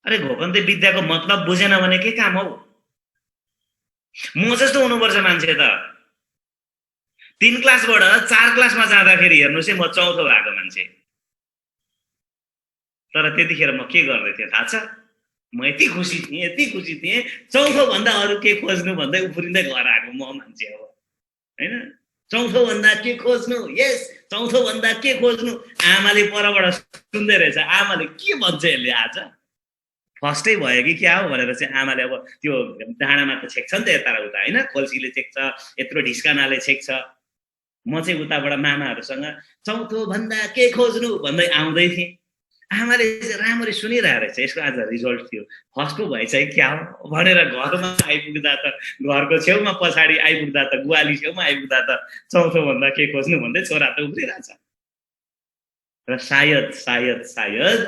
अरे घोकन्ते विद्याको मतलब बुझेन भने के काम हो। म जस्तो हुनुपर्छ मान्छे त। 3 क्लासबाट 4 क्लासमा जाँदाखेरि हेर्नुहोस् है म 4थो भएको मान्छे। तर त्यतिखेर म के गर्दै थिएँ थाहा छ, म यति खुसी थिएँ 4थो भन्दा अरू के खोज्नु भन्दै उफ्रिँदै घर आएको म मान्छे हो, हैन। 4थो भन्दा के खोज्नु, यस 4थो भन्दा के खोज्नु। आमाले परबाट सुन्दै रहेछ, आमाले के भन्छ यसले आज फर्स्टै भयो कि क्या हो भनेर चाहिँ आमाले अब त्यो डाँडामा त छेक्छ नि त यता र उता, हैन। कल्सीले छेक्छ, यत्रो ढिस्कानाले छेक्छ। म चाहिँ उताबाट मामाहरूसँग 4थो भन्दा के खोज्नु भन्दै आउँदै थिएँ। आमाले राम्ररी सुनिरहेको रहेछ, यसको आज रिजल्ट थियो, फर्स्ट पो भएछ क्या हो भनेर घरमा आइपुग्दा त, घरको छेउमा पछाडि आइपुग्दा त, गुवाली छेउमा आइपुग्दा त 4थो भन्दा के खोज्नु भन्दै छोरा त उफ्रिरहेछ। र सायद सायद सायद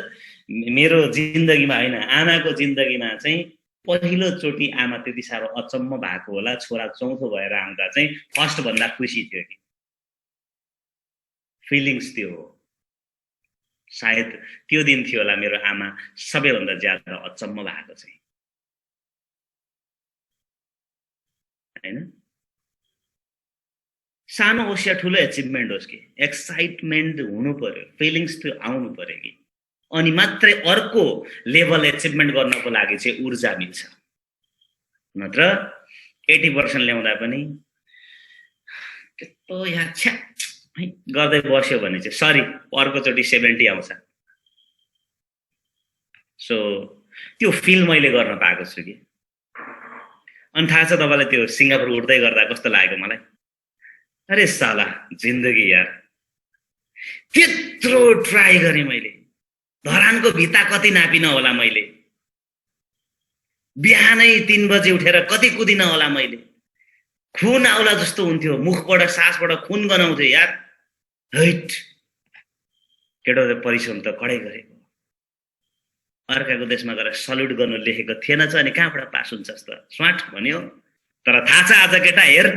मेरो जिन्दगीमा होइन, आमाको जिन्दगीमा चाहिँ पहिलोचोटि आमा त्यति साह्रो अचम्म भएको होला, छोरा 4थो भएर आउँदा चाहिँ फर्स्ट भन्दा खुसी थियो कि। फिलिङ्स त्यो हो। सायद त्यो दिन थियो होला मेरो आमा सबैभन्दा ज्यादा अचम्म भएको चाहिँ, हैन। सानो होस् या ठुलो एचिभमेन्ट होस् कि एक्साइटमेन्ट हुनु पर्यो, फिलिङ्स त्यो आउनु पर्यो कि। अनि मात्रै अर्को लेभल एचिभमेन्ट गर्नको लागि चाहिँ ऊर्जा मिल्छ। नत्र 80% ल्याउँदा पनि त्यस्तो यहाँ छ्या गर्दै बस्यो भने चाहिँ सरी अर्कोचोटि 70 आउँछ। सो त्यो फिल मैले गर्न पाएको छु कि। अनि थाहा छ तपाईँलाई त्यो सिङ्गापुर उड्दै गर्दा कस्तो लागेको मलाई? अरे साला जिन्दगी यार, त्यत्रो ट्राई गरेँ मैले, धरानको भित्ता कति नापिन होला मैले, बिहानै 3 बजे उठेर कति कुदिन होला मैले, खुन आउला जस्तो हुन्थ्यो, मुखबाट सासबाट खुन गनाउँथ्यो यार। हैट केटो परिश्रम त कडै गरेको, अर्काको देशमा गएर सल्युट गर्नु लेखेको थिएन छ अनि कहाँबाट पास हुन्छ त स्वाट भन्यो। तर थाहा छ आज केटा हेर,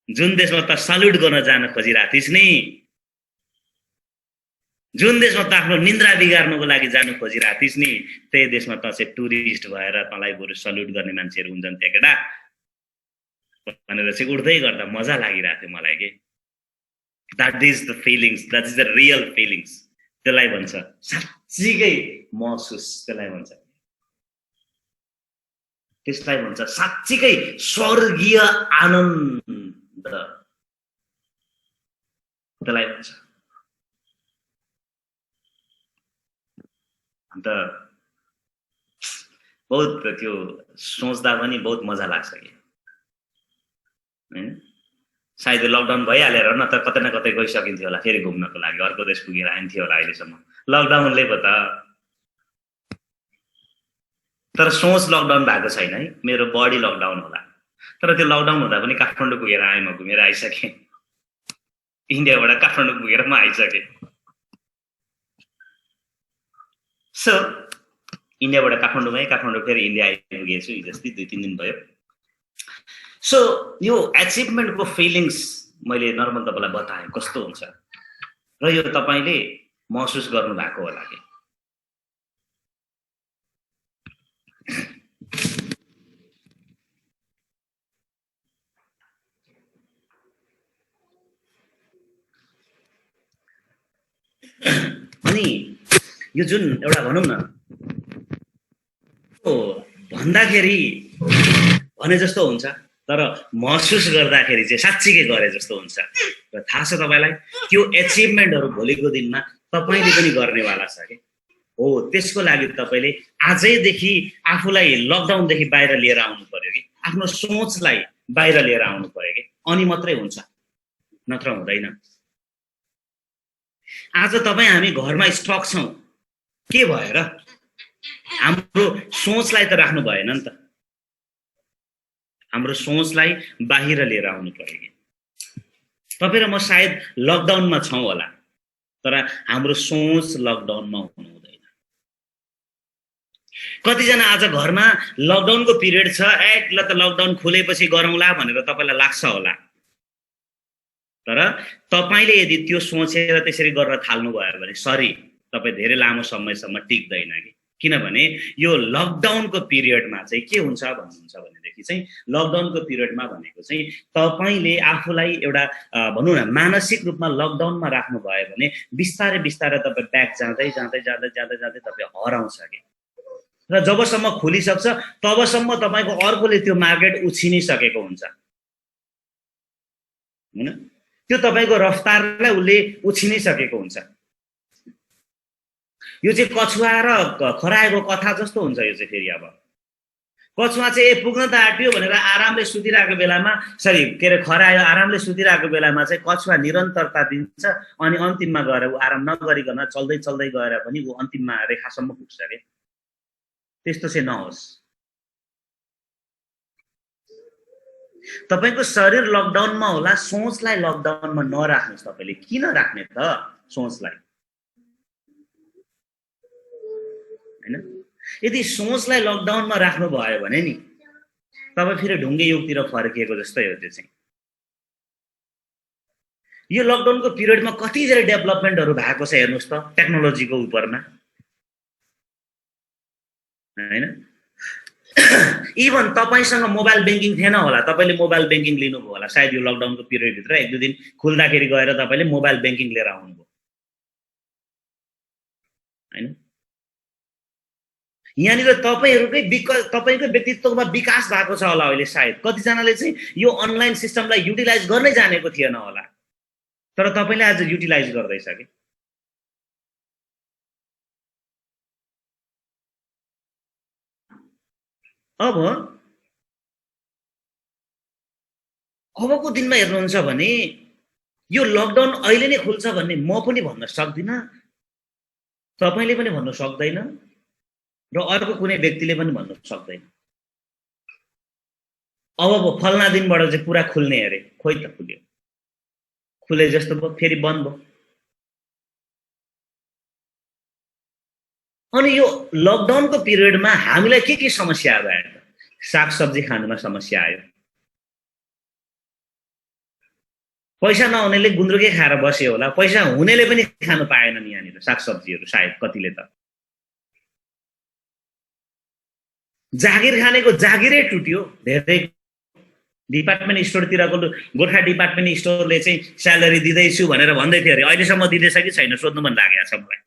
जुन देशमा त सल्युट गर्न जान खोजिरहेको थिइस् नि, जुन देशमा त आफ्नो निन्द्रा बिगार्नुको लागि जानु खोजिरहेको थिइस् नि, त्यही देशमा त चाहिँ टुरिस्ट भएर तँलाई बरु सल्युट गर्ने मान्छेहरू हुन्छन् त्यहाँ केटा भनेर चाहिँ उड्दै गर्दा मजा लागिरहेको थियो मलाई के। That is the feelings, that is the real feelings. त्यसलाई भन्छ साँच्चीकै महसुस, त्यसलाई भन्छ, त्यसलाई भन्छ साँच्चीकै स्वर्गीय आनन्द, त्यसलाई भन्छ। अन्त बहुत त्यो सोच्दा पनि बहुत मजा लाग्छ कि हैन। सायद लकडाउन भइहालेर न त कतै न कतै गइसकिन्थ्यो होला फेरि घुम्नको लागि, अर्को देश पुगेर आइन्थ्यो होला अहिलेसम्म। लकडाउनले पो त, तर सोच लकडाउन भएको छैन है, मेरो बडी लकडाउन होला। तर त्यो लकडाउन हुँदा पनि काठमाडौँ पुगेर आएँ, म घुमेर आइसकेँ, इन्डियाबाट काठमाडौँ पुगेर म आइसकेँ। सो इन्डियाबाट काठमाडौँमै, काठमाडौँ फेरि इन्डिया आइपुगेछु हिजोस्ति 2-3 दिन भयो। सो यो एचिभमेन्टको फिलिङ्स मैले नर्मल तपाईँलाई बताएँ कस्तो हुन्छ, र यो तपाईँले महसुस गर्नु भएको होला कि। अनि यो जुन एउटा भनौँ न भन्दाखेरि भने जस्तो हुन्छ, तर महसुस गर्दाखेरि चाहिँ साँच्चीकै गरे जस्तो हुन्छ। र थाहा छ तपाईँलाई त्यो एचिभमेन्टहरू भोलिको दिनमा तपाईँले पनि गर्नेवाला छ कि हो। त्यसको लागि तपाईँले आजैदेखि आफूलाई लकडाउनदेखि बाहिर लिएर आउनु पर्यो कि, आफ्नो सोचलाई बाहिर लिएर आउनु पर्यो कि, अनि मात्रै हुन्छ, नत्र हुँदैन। आज तपाईँ हामी घरमा स्टक छौँ, के भएर? हाम्रो सोचलाई त राख्नु भएन नि त, हाम्रो सोचलाई बाहिर लिएर आउनु पर्यो कि। तपाईँ र म सायद लकडाउनमा छौँ होला, तर हाम्रो सोच लकडाउनमा हुनु हुँदैन। कतिजना आज घरमा लकडाउनको पिरियड छ, ल त लकडाउन खुलेपछि गरौँला भनेर तपाईँलाई लाग्छ होला, तर तपाईँले यदि त्यो सोचेर त्यसरी गर्न थाल्नुभयो भने सरी, तपाईँ धेरै लामो समयसम्म टिक्दैन कि। किनभने यो लकडाउनको पिरियडमा चाहिँ के हुन्छ भन्नुहुन्छ भनेदेखि चाहिँ लकडाउनको पिरियडमा भनेको चाहिँ तपाईँले आफूलाई एउटा भनौँ न मानसिक रूपमा लकडाउनमा राख्नुभयो भने बिस्तारै बिस्तारै तपाईँ ब्याक जाँदै जाँदै जाँदै जाँदै जाँदै तपाईँ हराउँछ कि। र जबसम्म खुलिसक्छ तबसम्म तपाईँको अर्कोले त्यो मार्केट उछिनिसकेको हुन्छ हैन, त्यो तपाईँको रफ्तारलाई उसले उछिनिसकेको हुन्छ। यो चाहिँ कछुवा र खरायोको कथा जस्तो हुन्छ। यो चाहिँ फेरि अब कछुवा चाहिँ पुग्न त आँट्यो भनेर आरामले सुतिरहेको बेलामा, सरी के अरे खरायो आरामले सुतिरहेको बेलामा चाहिँ कछुवा निरन्तरता दिन्छ, अनि अन्तिममा गएर ऊ आराम नगरिकन चल्दै चल्दै गएर पनि ऊ अन्तिममा रेखासम्म पुग्छ के। त्यस्तो चाहिँ नहोस्। तपाईको शरीर लकडाउनमा होला, सोचलाई लकडाउनमा नराख्नुस्। तपाईले किन राख्ने त सोचलाई हैन? यदि सोचलाई लकडाउनमा राख्नु भयो भने नि तपाईँ फेरि ढुङ्गे युगतिर फर्किएको जस्तै हो। त्यो चाहिँ यो लकडाउनको पिरियडमा कति धेरै डेभलपमेन्टहरू भएको छ हेर्नुस् त टेक्नोलोजीको उपरमा हैन। इभन तपाईसँग मोबाइल ब्याङ्किङ थिएन होला, तपाईले मोबाइल ब्याङ्किङ लिनुभयो होला सायद यो लकडाउनको पिरियड भित्र 1-2 दिन खुल्दाखेरि गएर तपाईले मोबाइल ब्याङ्किङ लिएर आउनुभयो हैन। यहाँनिर तपाईँकै व्यक्तित्वमा विकास भएको छ होला अहिले सायद कतिजनाले चाहिँ यो अनलाइन सिस्टमलाई युटिलाइज गर्नै जानेको थिएन होला तर तपाईँले आज युटिलाइज गर्दैछ कि अबको दिनमा हेर्नुहुन्छ भने यो लकडाउन अहिले नै खुल्छ भन्ने म पनि भन्न सक्दिनँ तपाईँले पनि भन्न सक्दैन र अर्को कुनै व्यक्तिले पनि भन्न सक्दैन अब फल्ना दिनबाट चाहिँ पुरा खुल्ने अरे खोइ त खुल्यो खुले जस्तो भयो फेरि बन्द भयो अनि यो लकडाउनको पिरियडमा हामीलाई के समस्या आयो सागसब्जी खानुमा समस्या आयो पैसा नहुनेले गुन्द्रुकै खाएर बस्यो होला पैसा हुनेले पनि खानु पाएनन् यहाँनिर सागसब्जीहरू सायद कतिले त जागिर खानेको जागिरै टुट्यो धेरै डिपार्टमेन्ट स्टोरतिरको गोर्खा डिपार्टमेन्ट स्टोरले चाहिँ स्यालेरी दिँदैछु भनेर भन्दै थियो अरे अहिलेसम्म दिँदैछ कि छैन सोध्नु मन लागेको छ मलाई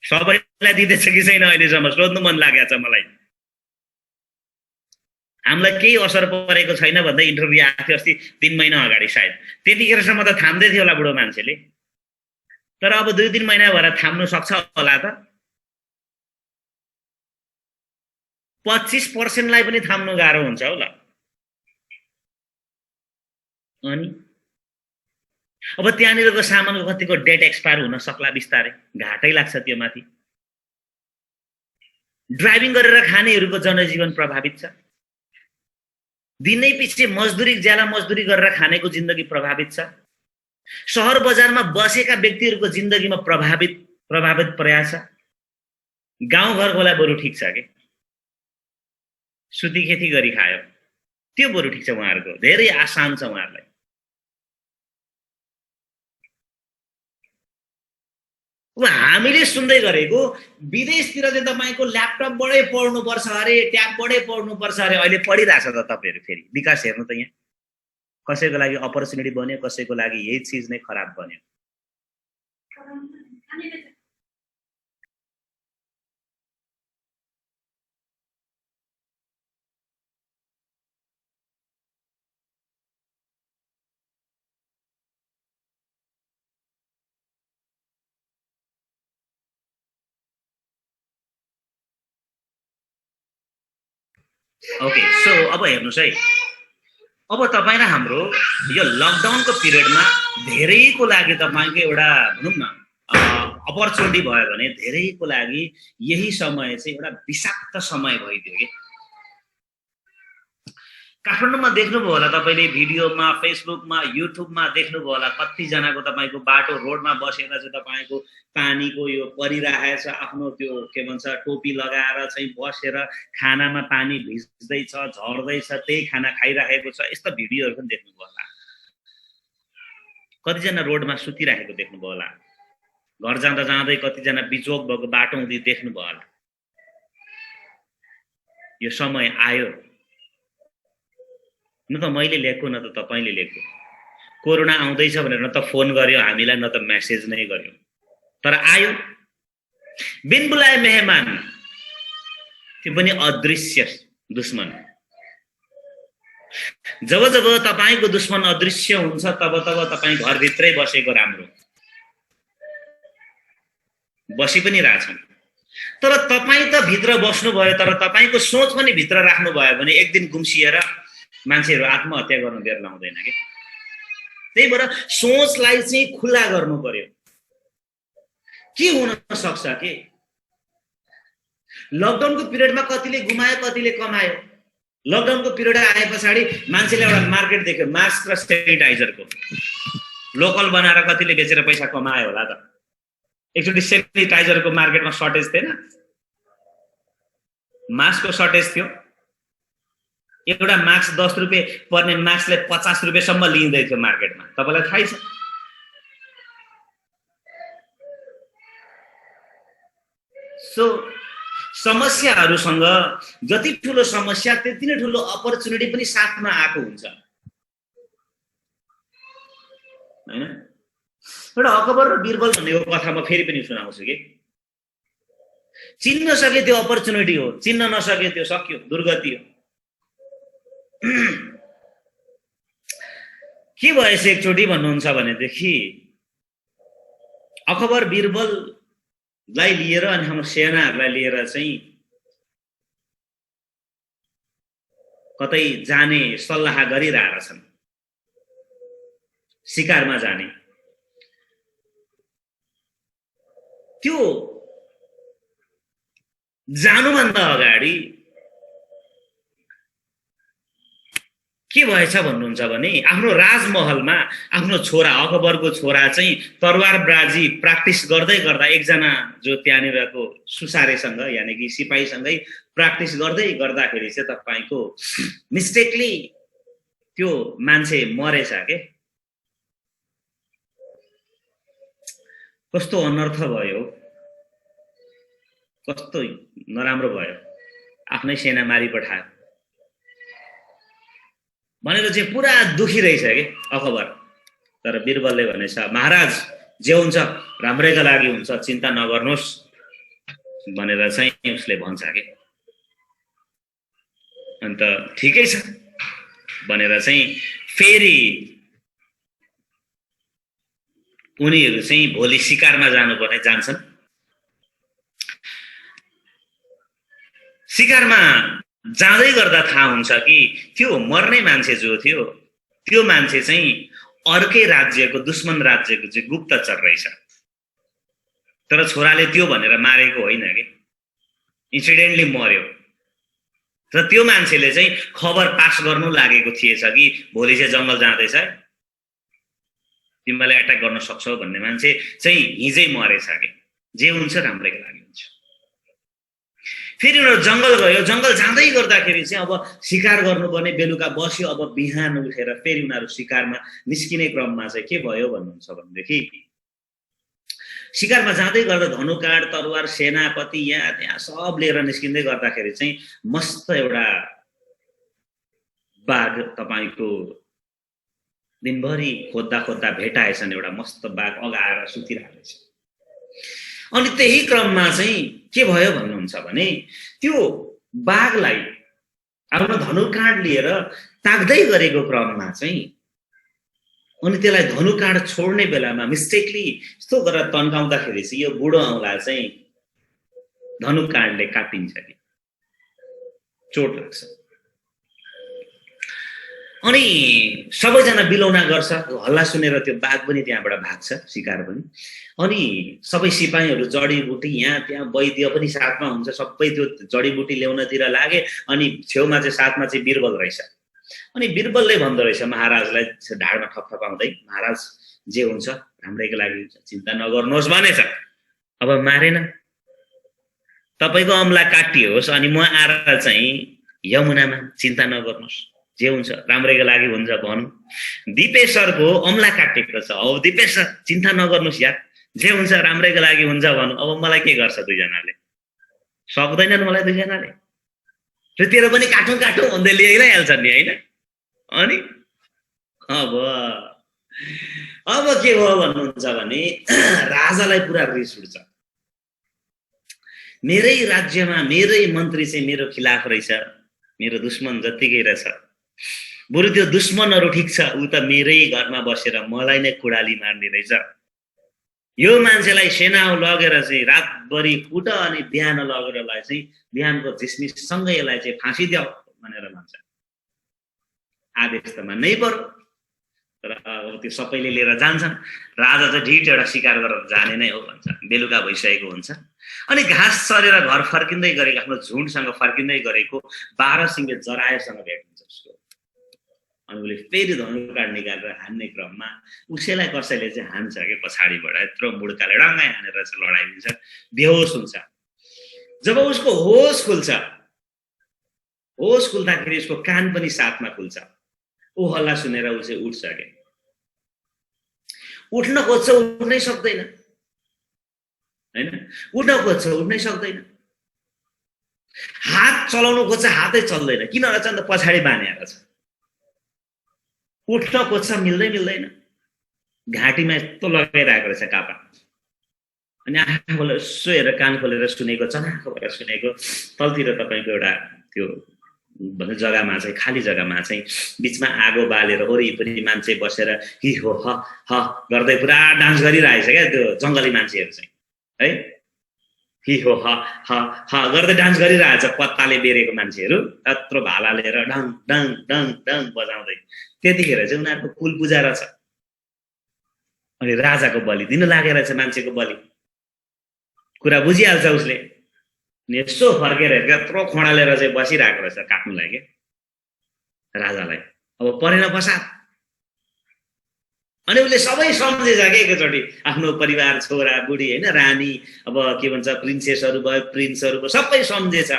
सबैलाई दिँदैछ कि छैन अहिलेसम्म सोध्नु मन लागेको छ मलाई हामीलाई केही असर परेको छैन भन्दै इन्टरभ्यू आएको थियो अस्ति 3 महिना अगाडि सायद त्यतिखेरसम्म त थाम्दै थियो होला बुढो मान्छेले तर अब 2-3 महिना भएर थाम्नु सक्छ होला त 25% लाई पनि थाम्नु गाह्रो हुन्छ होला अनि अब त्यहाँनिरको सामानको कतिको डेट एक्सपायर हुन सक्ला बिस्तारै घाटै लाग्छ त्यो माथि ड्राइभिङ गरेर खानेहरूको जनजीवन प्रभावित छ दिनै पछि मजदुरी ज्याला मजदुरी गरेर खानेको जिन्दगी प्रभावित छ शहर बजारमा बसेका व्यक्तिहरूको जिन्दगीमा प्रभावित पर्या छ गाउँ घरकोलाई बरु ठिक छ के सुती खेती गरी खायो त्यो बरु ठिक छ उहाँहरूको धेरै आसान छ उहाँहरूलाई अब हामीले सुन्दै गरेको विदेशतिर चाहिँ तपाईको ल्यापटपबाटै पढ्नुपर्छ अरे ट्याबबाटै पढ्नुपर्छ अरे अहिले पढिरहेछ त तपाईहरु फेरि विकास हेर्नु त यहाँ कसैको लागि अपर्च्युनिटी बन्यो कसैको लागि यही चीज नै खराब बन्यो ओके सो अब हेर्नुस् है अब तपाई र हाम्रो यो लकडाउनको पिरियडमा धेरैको लागि तपाईको एउटा भनौं न अपर्च्युनिटी भयो भने धेरैको लागि यही समय चाहिँ एउटा विषाक्त समय भइदियो के काठमाडौँमा देख्नुभयो होला तपाईले भिडियोमा फेसबुकमा युट्युबमा देख्नुभयो होला कति जनाको तपाईको बाटो रोडमा बसेर चाहिँ तपाईको पानीको यो परिरहेछ आफ्नो त्यो के भन्छ टोपी लगाएर चाहिँ बसेर खानामा पानी भिज्दै छ झर्दै छ त्यही खाना खाइरहेको छ यस्तो भिडियोहरु पनि देख्नुभयो होला कति जना रोडमा सुतिरहेको देख्नुभयो होला घर जाँदा जाँदै कति जना बिजोग भएको बाटो हुँदै देख्नुभयो होला यो समय आयो न त मैले लेखेको न त तपाईले लेखेको कोरोना आउँदैछ भनेर न त फोन गर्यो हामीलाई न त मेसेज नै गर्यो तर आयो बिन बुलाए मेहमान त्यो पनि अदृश्य दुश्मन जब जब तपाईको दुश्मन अदृश्य हुन्छ तब तब तपाई घर भित्रै बसेको राम्रो बसी पनि राछन् तर तपाई त भित्र बस्नु भयो तर तपाईको सोच पनि भित्र राख्नु भयो भने एक दिन गुम्सिएर मान्छेहरु आत्महत्या गर्न बेर लाउँदैन के त्यही भएर सोचलाई चाहिँ खुला गर्नु पर्यो के हुन सक्छ के लकडाउनको पिरियडमा कतिले गुमायो कतिले कमायो लकडाउनको पिरियड आएपछि मान्छेले एउटा मार्केट देख्यो मास्क र सेनिटाइजरको लोकल बनाएर कतिले बेचेर पैसा कमायो होला त एकचोटी सेनिटाइजरको मार्केटमा सर्टेज थिएन मास्कको सर्टेज थियो एउटा मास्क 10 रुपैयाँ पर्ने मास्कले 50 रुपैयाँ सम्म लिइदै थियो मार्केटमा तपाईलाई थाहै छ सो समस्याहरुसँग जति ठूलो समस्या त्यति नै ठूलो अपर्च्युनिटी पनि साथमा आएको हुन्छ हैन एउटा अकबर र बीरबल भन्नेको कथा म फेरि पनि सुनाउँछु के चिन्न सके त्यो अपर्च्युनिटी हो, चिन्न नसके त्यो सक्यो, दुर्गति हो। के भएछ एकचोटि भन्नुहुन्छ भनेदेखि अकबर बीरबललाई लिएर अनि हाम्रो सेनाहरूलाई लिएर चाहिँ कतै जाने सल्लाह गरिरहेका छन्, शिकारमा जाने। त्यो जानुभन्दा अगाडि के भएछ भन्नुहुन्छ भने आफ्नो राजमहलमा आफ्नो छोरा अकबरको छोरा चाहिँ तरवारबाजी प्र्याक्टिस गर्दै गर्दा एकजना जो त्यहाँनिरको सुसारेसँग यानि कि सिपाहीसँगै प्र्याक्टिस गर्दै गर्दाखेरि चाहिँ तपाईको मिस्टेकली त्यो मान्छे मरेछ के। कस्तो अनर्थ भयो, कस्तो नराम्रो भयो, आफ्नै सेना मारी पठायो भनेर चाहिँ पुरा दुखी रहेछ के अकबर। तर बीरबलले भनेछ महाराज जे हुन्छ राम्रैका लागि हुन्छ, चिन्ता नगर्नुहोस् भनेर चाहिँ उसले भन्छ के। अन्त ठिकै छ भनेर चाहिँ फेरि उनीहरू चाहिँ भोलि शिकारमा जानुपर्ने जान्छन्। शिकारमा जाँदै गर्दा थाहा हुन्छ कि त्यो मर्ने मान्छे जो थियो त्यो मान्छे चाहिँ अर्कै राज्यको दुश्मन राज्यको चाहिँ गुप्तचर रहेछ। तर छोराले त्यो भनेर मारेको होइन कि, इन्सिडेन्टली मर्यो। र त्यो मान्छेले चाहिँ खबर पास गर्नु लागेको थिएछ कि भोलि चाहिँ जङ्गल जाँदैछ, तिमीलाई एट्याक गर्न सक्छौ भन्ने मान्छे चाहिँ हिजै मरेछ कि। जे हुन्छ राम्रैको लागि हुन्छ। फेरि उनीहरू जङ्गल गयो, जङ्गल जाँदै गर्दाखेरि चाहिँ अब शिकार गर्नुपर्ने बेलुका बस्यो। अब बिहान उठेर फेरि उनीहरू शिकारमा निस्किने क्रममा चाहिँ के भयो भन्नुहुन्छ भनेदेखि शिकारमा जाँदै गर्दा धनुकाँड तरवार सेनापति यहाँ त्यहाँ सब लिएर निस्किँदै गर्दाखेरि चाहिँ मस्त एउटा बाघ तपाईको दिनभरि खोज्दा खोज्दा भेटाएछन्। एउटा मस्त बाघ अगाएर सुतिरहेको छ। अनि त्यही क्रममा चाहिँ के भयो भन्नुहुन्छ भने त्यो बाघलाई आफ्नो धनुकाँड लिएर ताक्दै गरेको क्रममा चाहिँ अनि त्यसलाई धनुकाँड छोड्ने बेलामा मिस्टेकली यस्तो गरेर तन्काउँदाखेरि चाहिँ यो बुढो औँला चाहिँ धनुकाँडले काटिन्छ कि चोट लाग्छ। अनि सबैजना बिलौना गर्छ, हल्ला सुनेर त्यो बाघ पनि त्यहाँबाट भाग्छ, शिकार पनि। अनि सबै सिपाहीहरू जडीबुटी यहाँ त्यहाँ वैद्य पनि साथमा हुन्छ, सबै त्यो जडीबुटी ल्याउनतिर लागे। अनि छेउमा चाहिँ साथमा चाहिँ बीरबल रहेछ। अनि बीरबलले भन्दो रहेछ महाराजलाई ढाडमा ठपठपाउँदै, महाराज जे हुन्छ राम्रैको लागि हुन्छ, चिन्ता नगर्नुहोस् भनेछ। अब मारेन, तपाईको अमला काटियोस् अनि म आएर चाहिँ यमुनामा, चिन्ता नगर्नुहोस् जे हुन्छ राम्रैको लागि हुन्छ भनौँ। दिपेश्वरको अमला काटेको छ, अब दिपेश्वर चिन्ता नगर्नुहोस् यार, जे हुन्छ राम्रैको लागि हुन्छ भनौँ। अब मलाई के गर्छ दुईजनाले, सक्दैनन् मलाई दुईजनाले, र तेरो पनि काटौँ काटौँ भन्दै ल्याइहाल्छ नि होइन। अनि अब के भयो भन्नुहुन्छ भने राजालाई पुरा रिस उठ्छ। मेरै राज्यमा मेरै मन्त्री चाहिँ मेरो खिलाफ रहेछ, मेरो दुश्मन जत्तिकै रहेछ। बरु त्यो दुश्मनहरू ठिक छ, ऊ त मेरै घरमा बसेर मलाई नै कुडाली मार्ने रहेछ। यो मान्छेलाई सेना लगेर चाहिँ रातभरि कुट अनि बिहान लगेर यसलाई चाहिँ बिहानको झिसमिससँगै यसलाई चाहिँ फाँसी द्याऊ भनेर भन्छ। आदेश त मान्नै पर्यो। तर अब त्यो सबैले लिएर जान्छन्। राजा चाहिँ ढिट एउटा शिकार गरेर जाने नै हो भन्छ। बेलुका भइसकेको हुन्छ। अनि घाँस चरेर घर फर्किँदै गरेको, आफ्नो झुन्डसँग फर्किँदै गरेको 12 सिङे जरायोसँग भेट हुन्छ उसको। अनि उसले फेरि धनुकाँड निकालेर हान्ने क्रममा उसैलाई कसैले चाहिँ हान्छ कि पछाडिबाट, यत्रो मुड्काले डङ्गाइ हानेर चाहिँ लडाइदिन्छ, बेहोस हुन्छ। जब उसको होस खुल्छ, होस खुल्दाखेरि उसको कान पनि साथमा खुल्छ। ऊ हल्ला सुनेर ऊ चाहिँ उठ्छ के, उठ्न खोज्छ, उठ्नै सक्दैन हैन, उठ्न खोज्छ, उठ्नै सक्दैन। हात चलाउनु खोज्छ, हातै चल्दैन। किन रहेछ अन्त पछाडि बानिएको छ। उठ्न खोज्छ, मिल्दैन। घाँटीमा यस्तो लगाइरहेको रहेछ कापा। अनि आफूलाई यसो हेरेर कान खोलेर सुनेको, चनाखो भएर सुनेको, तलतिर तपाईँको एउटा त्यो भन्ने जग्गामा चाहिँ, खाली जग्गामा चाहिँ बिचमा आगो बालेर वरिपरि मान्छे बसेर हि हो ह गर्दै पुरा डान्स गरिरहेछ क्या त्यो जङ्गली मान्छेहरू चाहिँ है। हि हो ह गर्दै डान्स गरिरहेछ, पत्ताले बेरेको मान्छेहरू यत्रो भाला लिएर डङ डङ डङ डङ बजाउँदै। त्यतिखेर चाहिँ उनीहरूको कुल पूजा रहेछ। अनि राजाको बलि दिनु लागेर चाहिँ मान्छेको बलि कुरा बुझिहाल्छ उसले। यसो फर्केर यत्रो खोडालेर चाहिँ बसिरहेको रहेछ काट्नुलाई के राजालाई। अब परेन पसाद। अनि उसले सबै सम्झेछ के एकचोटि, आफ्नो परिवार, छोरा बुढी होइन, रानी, अब के भन्छ प्रिन्सेसहरू भयो, प्रिन्सहरू भयो, सबै सम्झेछ।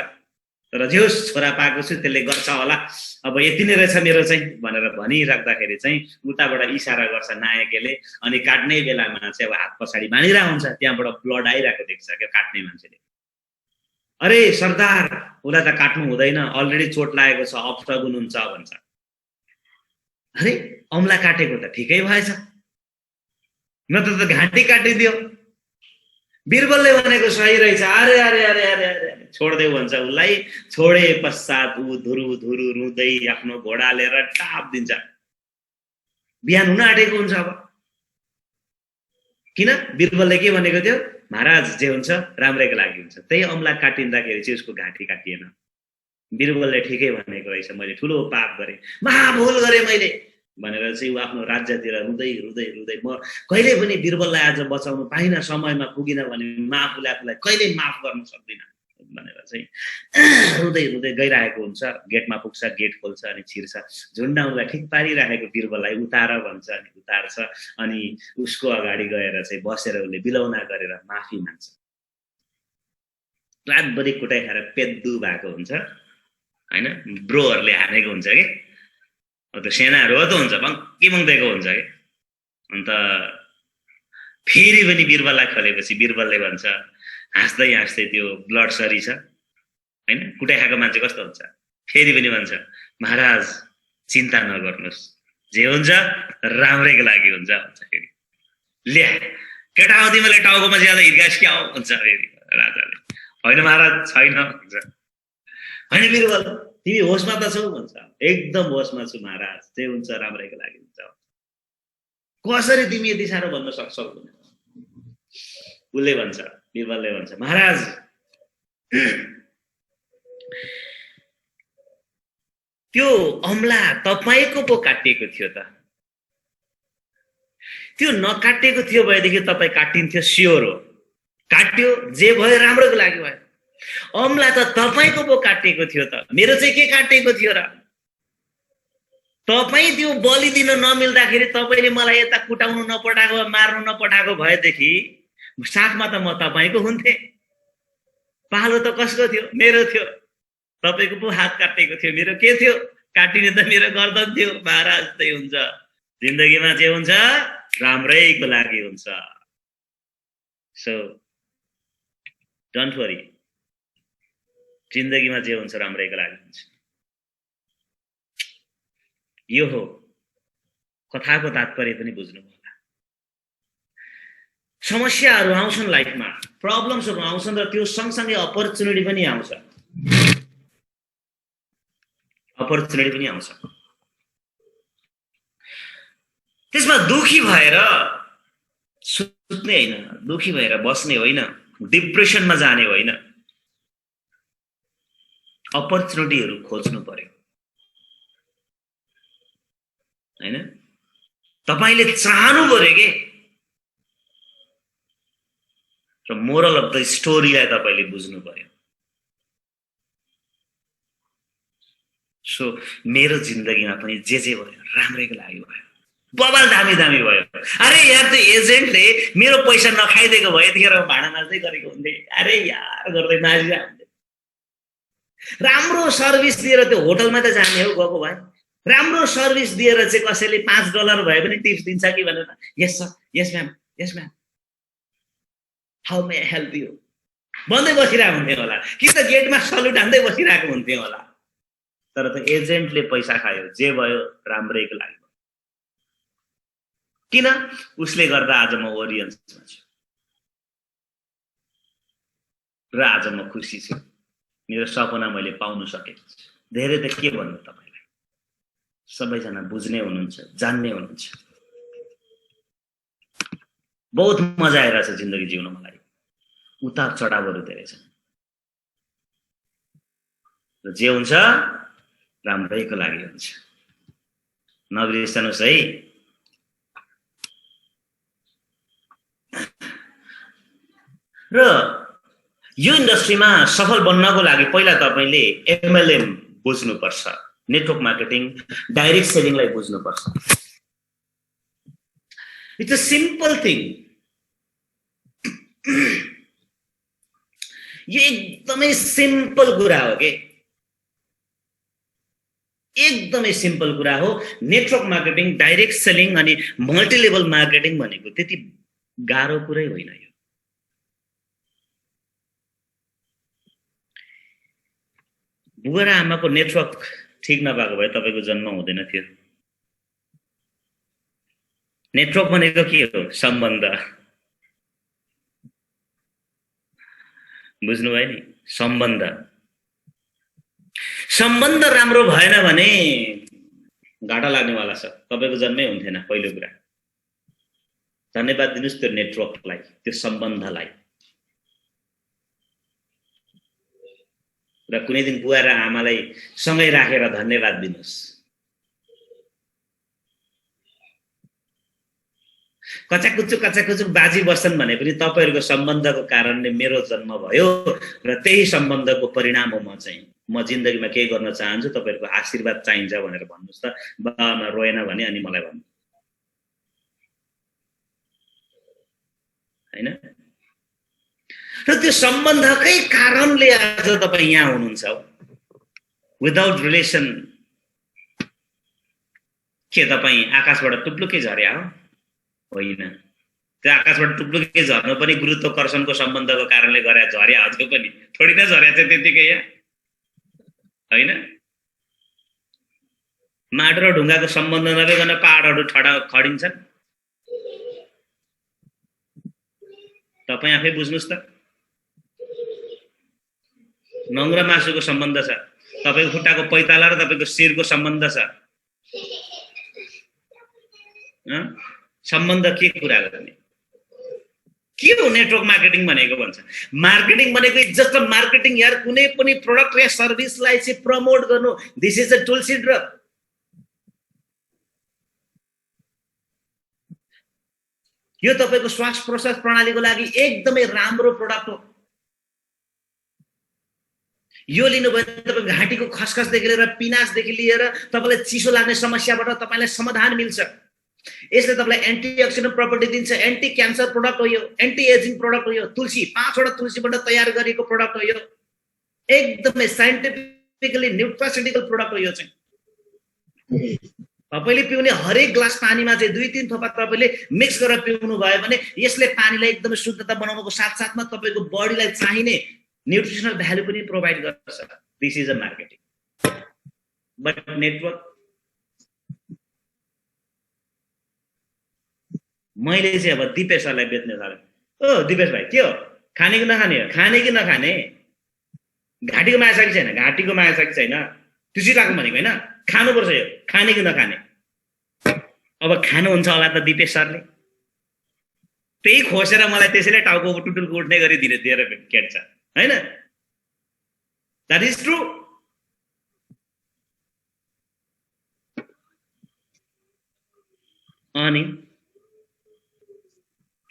तर जे होस् छोरा पाएको छु त्यसले गर्छ होला, अब यति नै रहेछ मेरो चाहिँ भनेर भनिराख्दाखेरि चाहिँ उताबाट इसारा गर्छ नायकले। अनि काट्ने बेलामा चाहिँ अब हात पछाडि बाँधिरहेको हुन्छ, त्यहाँबाट ब्लड आइरहेको देख्छ क्या काट्ने मान्छेले। अरे सरदार उसलाई त काट्नु हुँदैन, अलरेडी चोट लागेको छ, अपसगुन हुन्छ भन्छ। अरे औँला काटेको त ठिकै भएछ, नत्र त घाँटी काटिदियो। बिरबलले भनेको सही रहेछ, अरे अरे अरे अरे अरे छोड्देऊ भन्छ उसलाई। छोडे पश्चात ऊ धुरु धुरु रुँदै आफ्नो घोडा लिएर टाप दिन्छ। बिहान हुन आँटेको हुन्छ। अब किन बिरबलले के भनेको थियो, महाराज जे हुन्छ राम्रैको लागि हुन्छ। त्यही औँला काटिँदाखेरि चाहिँ उसको घाँटी काटिएन। बिरबलले ठिकै भनेको रहेछ, मैले ठुलो पाप गरेँ, महाभूल गरेँ मैले भनेर चाहिँ ऊ आफ्नो राज्यतिर रुँदै रुँदै रुँदै, म कहिले पनि बिरबललाई आज बचाउनु पाइनँ, समयमा पुगिन भने म आफूले आफूलाई कहिले माफ गर्न सक्दिनँ भनेर चाहिँ रुँदै रुँदै गइरहेको हुन्छ। गेटमा पुग्छ, गेट खोल्छ अनि छिर्छ। झुन्डाउनलाई ठिक पारिरहेको बिरबललाई उतार भन्छ अनि उतार्छ। अनि उसको अगाडि गएर चाहिँ बसेर उसले बिलौना गरेर माफी माग्छ। रातभरि कुटाइ खाएर पेद्दु भएको हुन्छ होइन, ब्रोहरूले हानेको हुन्छ कि त्यो सेनाहरू हो त हुन्छ, बङ्की बङ्देको हुन्छ कि। अन्त फेरि पनि बिरबललाई खोलेपछि बिरबलले भन्छ हाँस्दै हाँस्दै, त्यो ब्लड सरी छ होइन, कुटाइ खाएको मान्छे कस्तो हुन्छ, फेरि पनि भन्छ महाराज चिन्ता नगर्नुहोस्, जे हुन्छ राम्रैको लागि हुन्छ भन्छ। फेरि ल्या केटा हो तिमीले टाउकोमा ज्यादा हिर्कास क्या हो भन्छ फेरि राजाले। होइन महाराज छैन भन्छ। होइन बिरबल तिमी होसमा त छौ भन्छ। एकदम होसमा छु महाराज, जे हुन्छ राम्रैको लागि हुन्छ। कसरी तिमी यति साह्रो भन्न सक्छौ? उसले भन्छ, बिरबलले भन्छ महाराज त्यो अमला तपाईको पो काटिएको थियो त, त्यो नकाटिएको थियो भएदेखि तपाईँ काटिन्थ्यो, स्योर हो। काट्यो, जे भयो राम्रोको लागि भयो। अमला त तपाईको पो काटिएको थियो त, मेरो चाहिँ के काटिएको थियो र? तपाईँ त्यो बलि दिन नमिल्दाखेरि तपाईँले मलाई यता कुटाउनु नपठाएको, मार्नु नपठाएको भएदेखि साथमा त म तपाईँको हुन्थे। पालो त कसको थियो? मेरो थियो। तपाईँको पो हात काटेको थियो, मेरो के थियो? काटिने त मेरो गर्दन थियो। महाराज त्यही हुन्छ, जिन्दगीमा जे हुन्छ राम्रैको लागि हुन्छ। सो डोन्ट वरी, जिन्दगीमा जे हुन्छ राम्रैको लागि हुन्छ। यो हो कथाको तात्पर्य पनि बुझ्नु होला। समस्याहरू आउँछन् लाइफमा, प्रब्लम्सहरू आउँछन् र त्यो सँगसँगै अपर्च्युनिटी पनि आउँछ। अपर्च्युनिटी पनि आउँछ। त्यसमा दुखी भएर सुत्ने होइन, दुखी भएर बस्ने होइन, डिप्रेसनमा जाने होइन, अपर्च्युनिटीहरू खोज्नु पर्यो हैन। तपाईले चाहनु पर्यो के, र मोरल अफ द स्टोरीलाई तपाईले बुझ्नु पर्यो। सो मेरो जिन्दगीमा पनि जे भयो राम्रैको लागि भयो, बबाल दामी दामी भयो। अरे यार त्यो एजेन्टले मेरो पैसा नखाइदिएको भए यतिखेर भाडा नाच्दै गरेको हुन्थे। अरे यार गर्दै नाचिरहेको हुन्थे। राम्रो सर्भिस दिएर त्यो होटलमा त जाने हो गएको भए, राम्रो सर्भिस दिएर चाहिँ कसैले $5 भए पनि टिप्स दिन्छ कि भनेर, yes sir, yes ma'am, yes ma'am, how may I help you भन्दै बसिरहेको हुन्थ्यो होला, कि त गेटमा सल्युट हान्दै बसिरहेको हुन्थ्यो होला। तर त एजेन्टले पैसा खायो, जे भयो राम्रैको लागि। किन? उसले गर्दा आज म ओरियन्समा छु। र आज म खुसी छु, मेरो सपना मैले पाउन सकेको छु। धेरै त के भन्नु तपाईलाई, सबैजना बुझ्ने हुनुहुन्छ, जान्ने हुनुहुन्छ। बहुत मजा आइरहेछ जिन्दगी जिउन मलाई, उतार चढावहरू धेरै छन् र जे हुन्छ राम्रैको लागि हुन्छ, नबिर्सनुस् है। र यो इन्डस्ट्रीमा सफल बन्नको लागि पहिला तपाईले एमएलएम बुझ्नुपर्छ, नेटवर्क मार्केटिङ, डाइरेक्ट सेलिङलाई बुझ्नुपर्छ। It's a simple thing. यो एकदमै सिम्पल कुरा हो के, एकदमै सिम्पल कुरा हो। नेटवर्क मार्केटिङ, डाइरेक्ट सेलिङ अनि मल्टी लेभल मार्केटिङ भनेको त्यति गाह्रो कुरै होइन। यो बुबा र आमाको नेटवर्क ठीक नभएको भए तपाईको जन्म हुँदैन थियो। नेटवर्क भनेको के हो? सम्बन्ध। बुझ्नुभयो नि? सम्बन्ध। सम्बन्ध राम्रो भएन भने घाटा लाग्नेवाला छ, तपाईको जन्मै हुन्थेन पहिलो कुरा। धन्यवाद दिनुस् त्यो नेटवर्कलाई, त्यो सम्बन्धलाई। र कुनै दिन बुवा र आमालाई सँगै राखेर धन्यवाद दिनुस्। कचाकुचुक बाजी बस्छन् भने पनि तपाईहरुको सम्बन्धको कारणले मेरो जन्म भयो र त्यही सम्बन्धको परिणाम हो। म जिन्दगीमा के गर्न चाहन्छु, तपाईहरुको आशीर्वाद चाहिन्छ भनेर भन्नुस् त। बाबामा रोएन भने अनि मलाई भन्नु, हैन? र त्यो सम्बन्धकै कारणले आज तपाई यहाँ हुनुहुन्छ। विदाउट रिलेसन के तपाई आकाशबाट टुप्लुकै झर्या हो? होइन। त्यो आकाशबाट टुप्लुकै झर्नु पनि गुरुत्वाकर्षणको सम्बन्धको कारणले गरे झर्या हो। त्यो पनि थोडी न झर्या चाहिँ त्यतिकै यहाँ, हैन? माटो र ढुङ्गाको सम्बन्ध नभइकन पहाडहरू खडिन्छन्। तपाई आफै बुझ्नुस् त। नङ्ग्रा मासुको सम्बन्ध छ, तपाईको खुट्टाको पैताला र तपाईको शिरको सम्बन्ध छ। सम्बन्ध के कुरा गर्ने? के हो नेटवर्क मार्केटिङ भनेको भन्छ? मार्केटिङ भनेको जस्ट मार्केटिङ यार, कुनै पनि प्रोडक्ट या सर्भिसलाई चाहिँ प्रमोट गर्नु। This is a Tulsi drug. यो तपाईको श्वास प्रश्वास प्रणालीको लागि एकदमै राम्रो प्रोडक्ट हो। यो लिनुभयो तपाईको घाँटीको खसखसदेखि लिएर पिनासदेखि लिएर तपाईलाई चिसो लाग्ने समस्याबाट तपाईलाई समाधान मिल्छ। यसले तपाईलाई एन्टिअक्सिडेन्ट प्रपर्टी दिन्छ, एन्टी क्यान्सर प्रोडक्ट हो यो, एन्टी एजिङ प्रोडक्ट हो यो। तुलसी 5 वटा तुलसीबाट तयार गरिएको प्रोडक्ट हो यो। एकदमै साइन्टिफिकली न्यूट्रास्युटिकल प्रोडक्ट हो यो चाहिँ। तपाईले पिउने हरेक ग्लास पानीमा चाहिँ 2-3 थोपा तपाईले मिक्स गरेर पिउनु भयो भने यसले पानीलाई एकदमै शुद्धता बनाउनुको साथसाथमा तपाईको बडीलाई चाहिने न्यूट्रिसनल भ्यालु पनि प्रोभाइड गर्छ। This is a marketing. But network, मैले चाहिँ अब दिपेश सरलाई बेच्ने थाले। ओ दिपेश भाइ के हो? खाने कि नखाने हो? खाने कि नखाने? घाँटीको माया छ कि छैन? घाँटीको माया छ कि छैन? तुसिरहेको भनेको होइन, खानुपर्छ यो। खाने कि नखाने? अब खानुहुन्छ होला त दिपेश सरले। त्यही खोसेर मलाई त्यसैले टाउको टुटुल उठ्ने गरी दिएर केट्छ, हैन? That is true.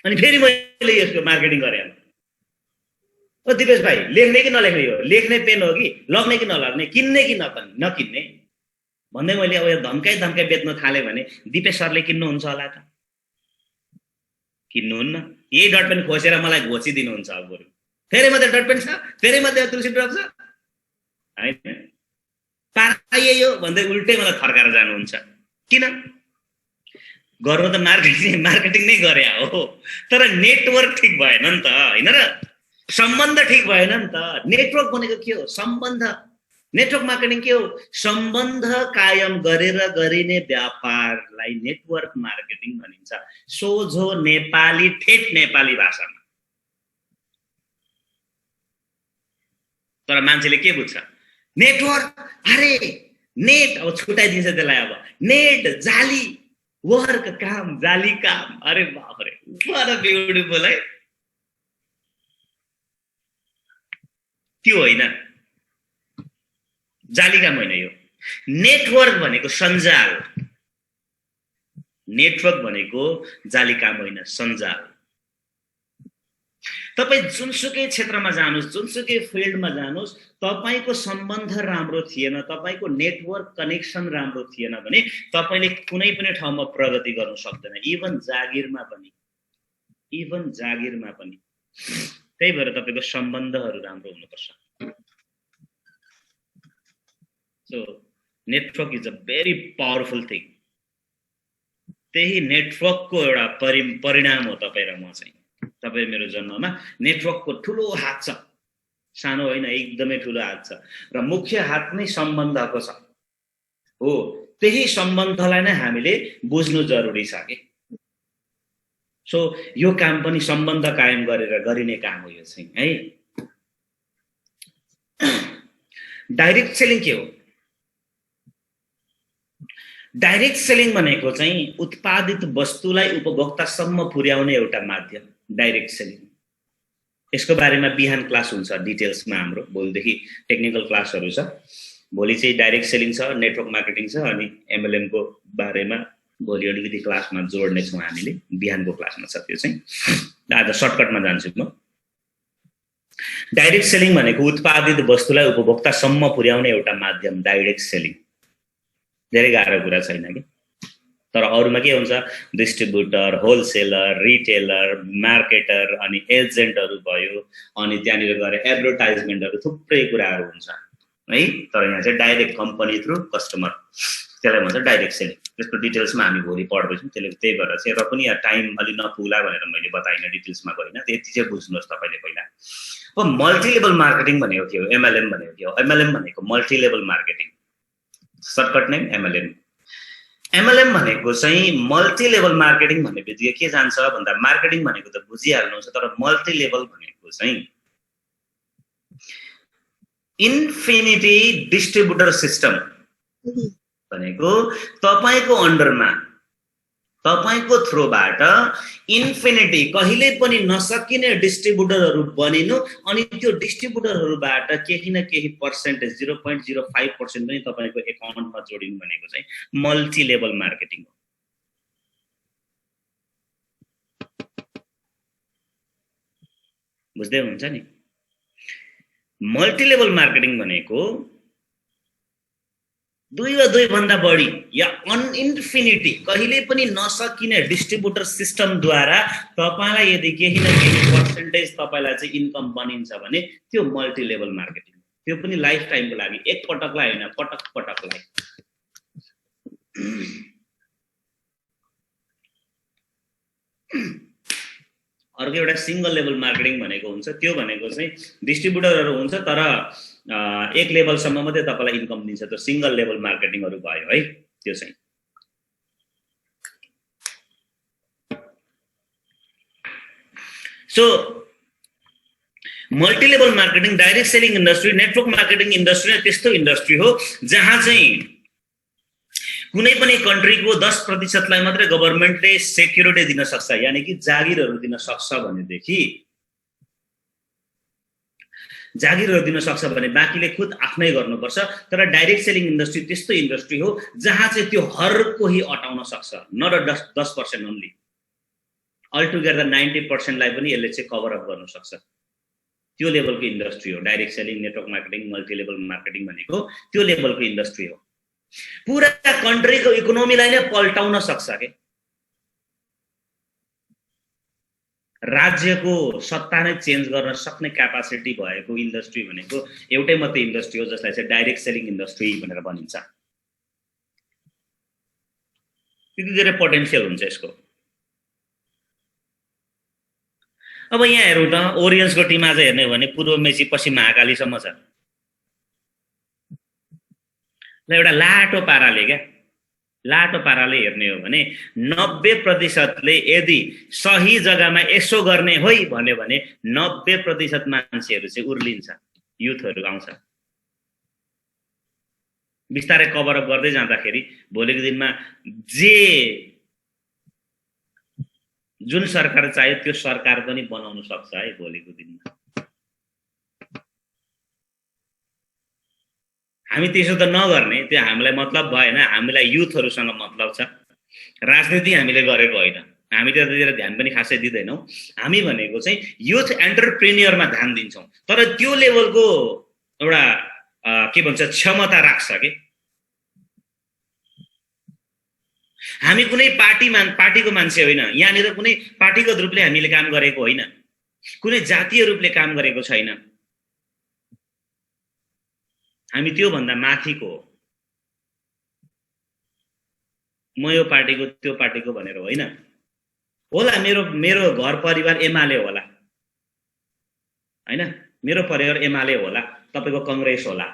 अनि फेरि मैले यसको मार्केटिङ गरे। ओ दिपेश भाइ, लेख्ने कि नलेख्ने हो? लेख्ने पेन हो कि लग्ने कि नलग्ने, किन्ने कि नकिन्ने भन्दै मैले अब यो धम्काइ बेच्न थाले भने दिपेश सरले किन्नुहुन्छ होला त? किन्नुहुन्न। यही डटपेन खोसेर मलाई घोचिदिनुहुन्छ। अब बरु फेरि मात्रै डटपेन छ, फेरि मात्रै तुलसी ड्रग छ, हैन? पाए यो भन्दै उल्टै मलाई थर्काएर जानुहुन्छ। किन? गर्नु त मार्केटिङ नै गरे हो, तर नेटवर्क ठीक भएन नि त, हैन र? सम्बन्ध ठीक भएन नि त। नेटवर्क भनेको के हो? सम्बन्ध। नेटवर्क मार्केटिङ के हो? सम्बन्ध कायम गरेर गरिने व्यापारलाई नेटवर्क मार्केटिङ भनिन्छ। सोझो नेपाली, ठेट नेपाली भाषामा। तर मान्छेले के बुझ्छ नेटवर्क अरे नेट अब छुटाइदिन्छ त्यसलाई अब नेट जाली वर्क काम जाली काम अरे बाफ रे what a beautiful है त्यो होइन जाली काम होइन यो नेटवर्क भनेको सञ्जाल नेटवर्क भनेको जाली काम होइन सञ्जाल तपाई जुनसुकै क्षेत्रमा जानुस् जुनसुकै फिल्डमा जानुस् तपाईको सम्बन्ध राम्रो थिएन तपाईको नेटवर्क कनेक्सन राम्रो थिएन भने तपाईले कुनै पनि ठाउँमा प्रगति गर्न सक्दैन इभन जागिरमा पनि त्यही भएर तपाईको सम्बन्धहरू राम्रो हुनुपर्छ so network is a very powerful thing त्यही नेटवर्कको एउटा परिणाम हो तपाई र म चाहिँ तपाई मेरो जन्ममा नेटवर्कको ठूलो हात छ सानो होइन एकदमै ठूलो हात छ र मुख्य हात नै सम्बन्धको छ हो त्यही सम्बन्धलाई नै हामीले बुझ्नु जरुरी छ के सो यो काम पनि सम्बन्ध कायम गरेर गरिने काम हो यो चाहिँ है डाइरेक्ट सेलिङ के हो डाइरेक्ट सेलिङ भनेको चाहिँ उत्पादित वस्तुलाई उपभोक्तासम्म पुर्याउने एउटा माध्यम डाइरेक्ट सेलिङ यसको बारेमा बिहान क्लास हुन्छ डिटेल्समा हाम्रो भोलिदेखि टेक्निकल क्लासहरू छ भोलि चाहिँ डाइरेक्ट सेलिङ छ नेटवर्क मार्केटिङ छ अनि एमएलएम को बारेमा भोलि अलिकति क्लासमा जोड्ने छौं हामीले बिहानको क्लासमा छ त्यो चाहिँ आज सर्टकटमा जान्छु म डाइरेक्ट सेलिङ भनेको उत्पादित वस्तुलाई उपभोक्तासम्म पुर्याउने एउटा माध्यम डाइरेक्ट सेलिङ धेरै गाह्रो कुरा छैन के तर अरुमा के हुन्छ डिस्ट्रिब्युटर होलसेलर रिटेलर मार्केटर अनि एजेन्टहरु भयो अनि त्यहाँनिर गएर एडभर्टाइजमेन्टहरु थुप्रै कुराहरु हुन्छ है तर यहाँ चाहिँ डाइरेक्ट कम्पनी थ्रु कस्टमर त्यसलाई भन्छ डाइरेक्ट सेलिङ त्यसको डिटेल्समा हामी भोलि पढ्दैछौँ त्यही भएर चाहिँ र पनि यहाँ टाइम अलि नपुग्ला भनेर मैले बताइन डिटेल्समा गइन त्यति चाहिँ बुझ्नुहोस् तपाईले पहिला अब मल्टी लेभल मार्केटिङ भनेको के हो एमएलएम भनेको के हो एमएलएम भनेको multi level marketing shortcut name MLM MLM भनेको चाहिँ मल्टी लेभल मार्केटिङ भन्ने बित्तिकै के जान्छ भन्दा मार्केटिङ भनेको त बुझिहाल्नुहुन्छ तर मल्टी लेभल भनेको चाहिँ इन्फिनिटी डिस्ट्रिब्युटर सिस्टम भनेको तपाईको अन्डरमा तपाईको थ्रुबाट इन्फिनिटी कहिले पनि नसकिने डिस्ट्रिब्युटरहरु बनिनु अनि त्यो डिस्ट्रिब्युटरहरुबाट केही न केही पर्सेन्टेज 0.05% पनि तपाईको एकाउन्टमा जोडिनु भनेको चाहिँ मल्टी लेभल मार्केटिङ हो बुझ्दै हुन्छ नि मल्टी लेभल मार्केटिङ भनेको दुई वा दुई भन्दा बढी या इन्फिनिटी कहिले पनि नसकिने डिस्ट्रिब्युटर सिस्टम द्वारा तपाईलाई यदि केही न केही पर्सेन्टेज तपाईलाई चाहिँ इन्कम बनिन्छ भने त्यो मल्टी लेभल मार्केटिङ त्यो पनि लाइफ टाइमको लागि एक पटकलाई हैन पटक पटकलाई अर्को एउटा सिंगल लेभल मार्केटिङ भनेको हुन्छ त्यो भनेको चाहिँ डिस्ट्रिब्युटरहरु हुन्छ तर एक लेभल सम्म मात्रै तपाईलाई इन्कम दिन्छ त्यो सिंगल लेभल मार्केटिङहरु भयो है त्यो चाहिँ so multi level marketing direct selling industry network marketing industry त्यस्तो इन्डस्ट्री हो जहाँ चाहिँ कुनै पनि कन्ट्रीको 10% लाई मात्रै गभर्नमेन्टले सेक्युरिटी दिन सक्छ यानी कि जागिरहरु दिन सक्छ भनेदेखि जागिरहरु दिन सक्छ भने बाकीले खुद आफ्नै गर्नुपर्छ तर डाइरेक्ट सेलिङ इन्डस्ट्री त्यस्तो इन्डस्ट्री हो जहाँ चाहिँ त्यो हर कोही अटाउन सक्छ नट 10% ओन्ली अल टुगेदर 90% लाई पनि यसले चाहिँ कभर अप गर्न सक्छ त्यो लेभलको इन्डस्ट्री हो direct selling network marketing multi level marketing भनेको त्यो लेभलको इन्डस्ट्री हो पूरा कन्ट्रीको इकोनोमीलाई नै पल्टाउन सक्छ के राज्यको सत्ता नै चेन्ज गर्न सक्ने क्यापासिटी भएको इन्डस्ट्री भनेको एउटै मात्रै इन्डस्ट्री हो जसलाई चाहिँ डाइरेक्ट सेलिङ इन्डस्ट्री भनेर भनिन्छ त्यति धेरै पोटेन्शियल हुन्छ यसको अब यहाँ हेरौँ त ओरियन्सको टिम आज हेर्ने हो भने पूर्व मेची पश्चिम महाकालीसम्म छ ल एउटा लाटो पाराले हेर्ने हो भने 90% ले यदि सही जग्गामा यसो गर्ने होइ भन्यो भने 90% मान्छेहरु चाहिँ उर्लिन्छ युथहरू आउँछ। बिस्तारै कभर अप गर्दै जाँदाखेरि भोलिको दिनमा जे जुन सरकार चाहियो त्यो सरकार पनि बनाउन सक्छ है भोलिको दिनमा। हामी त्यसो त नगर्ने, त्यो हामीलाई मतलब भएन। हामीलाई युथहरूसँग मतलब छ। राजनीति हामीले गरेको होइन, हामी त्यतातिर ध्यान पनि खासै दिँदैनौँ। हामी भनेको चाहिँ युथ एन्टरप्रेन्योरमा ध्यान दिन्छौँ, तर त्यो लेभलको एउटा के भन्छ क्षमता राख्छ के। हामी कुनै पार्टीको मान्छे होइन, यहाँनिर कुनै पार्टीगत रूपले हामीले काम गरेको होइन, कुनै जातीय रूपले काम गरेको छैन। हामी त्यो भन्दा माथिको हो। म यो पार्टीको त्यो पार्टीको भनेर होइन। होला मेरो घर परिवार एमाले होला हैन, मेरो परिवार एमाले होला, तपाईको कांग्रेस होला,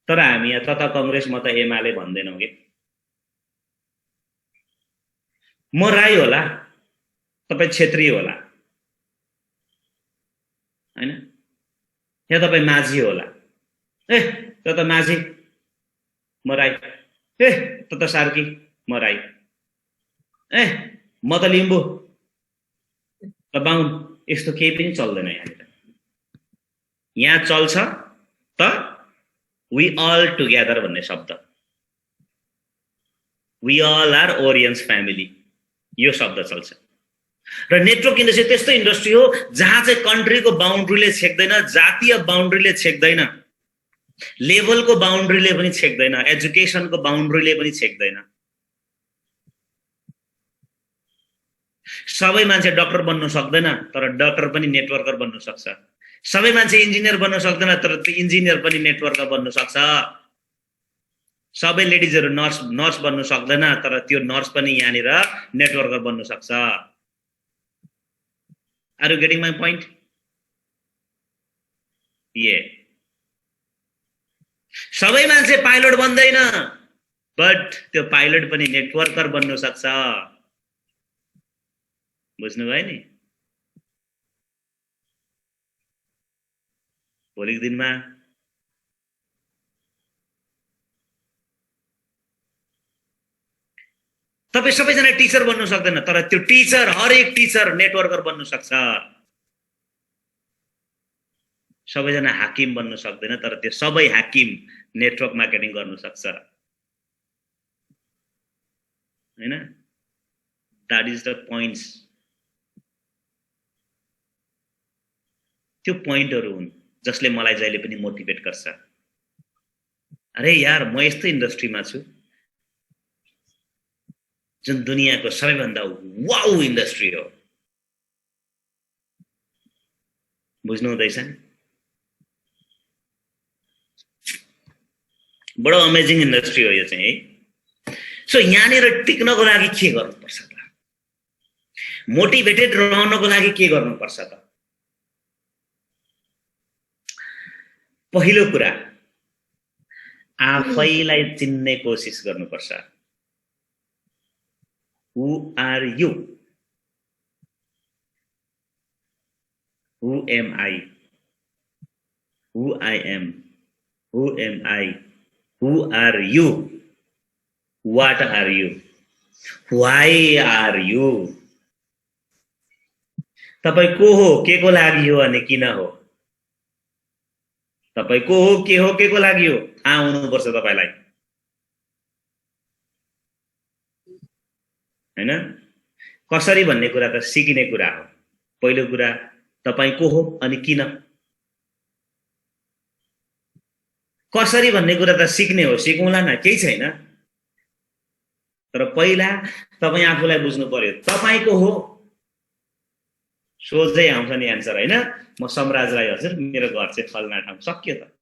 तर हामी यहाँ त कांग्रेस म त एमाले भन्दैनौं के। म राई होला, तपाई क्षेत्रीय होला हैन, या तपाई माझी होला। ए त त माझी म राई, ए त सार्की म राई, ए म त लिम्बू त बाहुन। यस्तो केही पनि चल्दैन यहाँनिर। यहाँ चल्छ त वी अल टुगेदर भन्ने शब्द, वी अल आर ओरियन्स फ्यामिली, यो शब्द चल्छ। र नेटवर्क इन्डस्ट्री त्यस्तो इन्डस्ट्री हो जहाँ चाहिँ कन्ट्रीको बाउन्ड्रीले छेक्दैन, जातीय बाउन्ड्रीले छेक्दैन, लेभलको बाउन्ड्रीले पनि छेक्दैन, एजुकेसनको बाउन्ड्रीले पनि छेक्दैन। सबै मान्छे डाक्टर बन्न सक्दैन, तर डाक्टर पनि नेटवर्कर बन्न सक्छ। सबै मान्छे इन्जिनियर बन्न सक्दैन, तर त्यो इन्जिनियर पनि नेटवर्कर बन्न सक्छ। सबै लेडिजहरु नर्स बन्न सक्दैन, तर त्यो नर्स पनि यहाँनिर नेटवर्कर बन्न सक्छ। Are you getting my point? सबै मान्छे पाइलट बन्दैन, बट त्यो पाइलट पनि नेटवर्कर बन्न सक्छ। बुझ्नुभयो नि? भोलिको दिनमा तपाई सबैजना टिचर बन्न सक्दैन, तर त्यो टिचर, हरेक टिचर नेटवर्कर बन्न सक्छ। सबैजना हाकिम बन्न सक्दैन, तर त्यो सबै हाकिम नेटवर्क मार्केटिङ गर्न सक्छ हैन? That is the points. त्यो पोइन्टहरु हुन् जसले मलाई जहिले पनि मोटिभेट गर्छ। अरे यार, म यस्तो इन्डस्ट्रीमा छु जुन दुनियाँको सबैभन्दा वाउ इन्डस्ट्री हो। बुझ्नु हुँदैछ? बडो अमेजिङ इन्डस्ट्री हो यो चाहिँ है। सो यहाँनिर टिक्नको लागि के गर्नुपर्छ त? मोटिभेटेड रहनको लागि के गर्नुपर्छ त? पहिलो कुरा, आफैलाई चिन्ने कोसिस गर्नुपर्छ। Who are you? Who am I? Who I am? Who am I? Who are you? What are you? Why are you? तपाई को हो, के को लागि हो अनि किन हो? तपाई को हो, के को लागि हो, थाहा हुनुपर्छ तपाईलाई हैन? कसरी भन्ने कुरा त सिकिने कुरा हो। पहिलो कुरा तपाई को हो अनि किन। कसरी भन्ने कुरा त सिक्ने हो, सिकौँला न, केही छैन। तर पहिला तपाई आफूलाई बुझ्नु पर्यो तपाई को हो। सोझै आउँछ नि एन्सर हैन? म समराज राई हजुर, मेरो घर चाहिँ फलना ठाउँ, सक्यो त।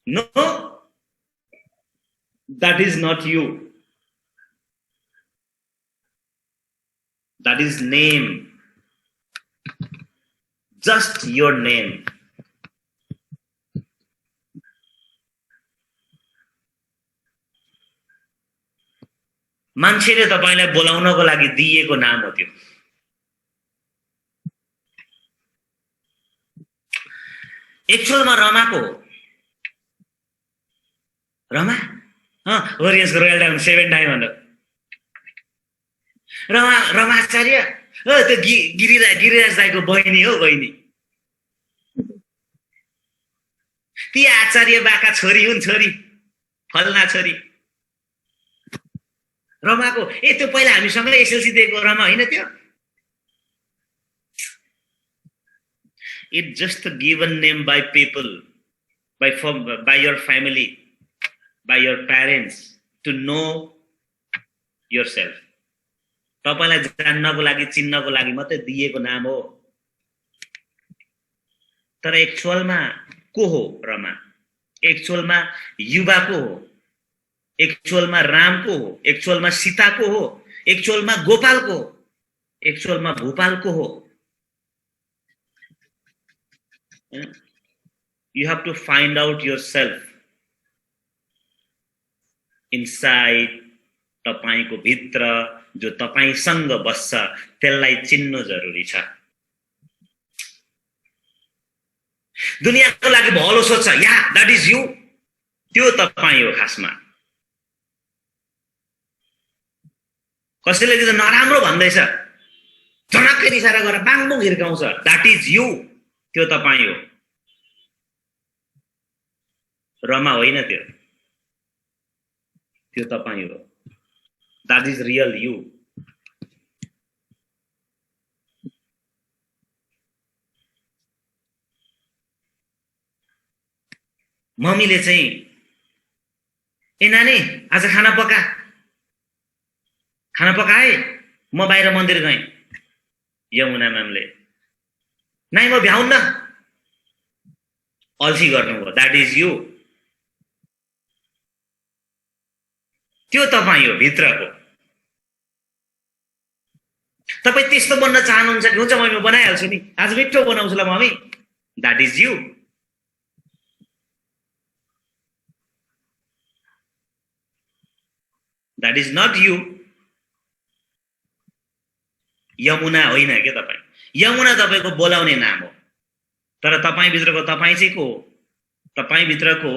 No, that is not you. That is name. Just your name. मान्छेले तपाईलाई बोलाउनको लागि दिएको नाम हो त्यो। एक्चुअलमा रमाको हो। रमा ओरियन्सको रोयल डायमन्ड 7 डायमन्ड हो। रमाचार्य त्यो गिरिराज दाईको बहिनी हो, बहिनी। ती आचार्य बाका छोरी हुन्, छोरी फल्ना छोरी रमाको। त्यो पहिला हामीसँगै एसएलसी दिएको रमा होइन त्यो? It just a given name by people, by your family, by your parents to know yourself. तपाईलाई जान्नको लागि, चिन्नको लागि मात्रै दिएको नाम हो। तर एक्चुअलमा को हो रमा? एक्चुअलमा युवा को हो? एक्चुअलमा राम को हो? एक्चुअलमा सीता को हो? एक्चुअलमा गोपाल को हो? एक्चुअलमा भूपाल को हो? You have to find out yourself inside. तपाईको भित्र जो तपाईसँग बस्छ त्यसलाई चिन्नु जरुरी छ। दुनियाको लागि भलो सोच्छ, या that is you, त्यो तपाई हो खासमा। कसैले त्यो नराम्रो भन्दैछ, झनक्कै इशारा गरेर बाङबुङ हिर्काउँछ, that is you, त्यो तपाई हो। रमा होइन त्यो, त्यो तपाई हो। That is real you. मम्मीले चाहिँ ए नानी आज खाना पका, खाना पकाए, म बाहिर मन्दिर गएँ। यमुना म्यामले नाइ म भ्याउन्न, अल्छी गर्नुभयो, that is you, त्यो तपाई हो भित्रको। तपाई त्यस्तो बन्न चाहनुहुन्छ कि हुन्छ मम्मी बनाइहाल्छु नि, आज मिठो बनाउँछु ल mummy, that is you। That is not you। Yamuna होइन के तपाई? यमुना तपाईको बोलाउने नाम हो, तर तपाई भित्रको तपाई चाहिँ को हो? तपाई भित्रको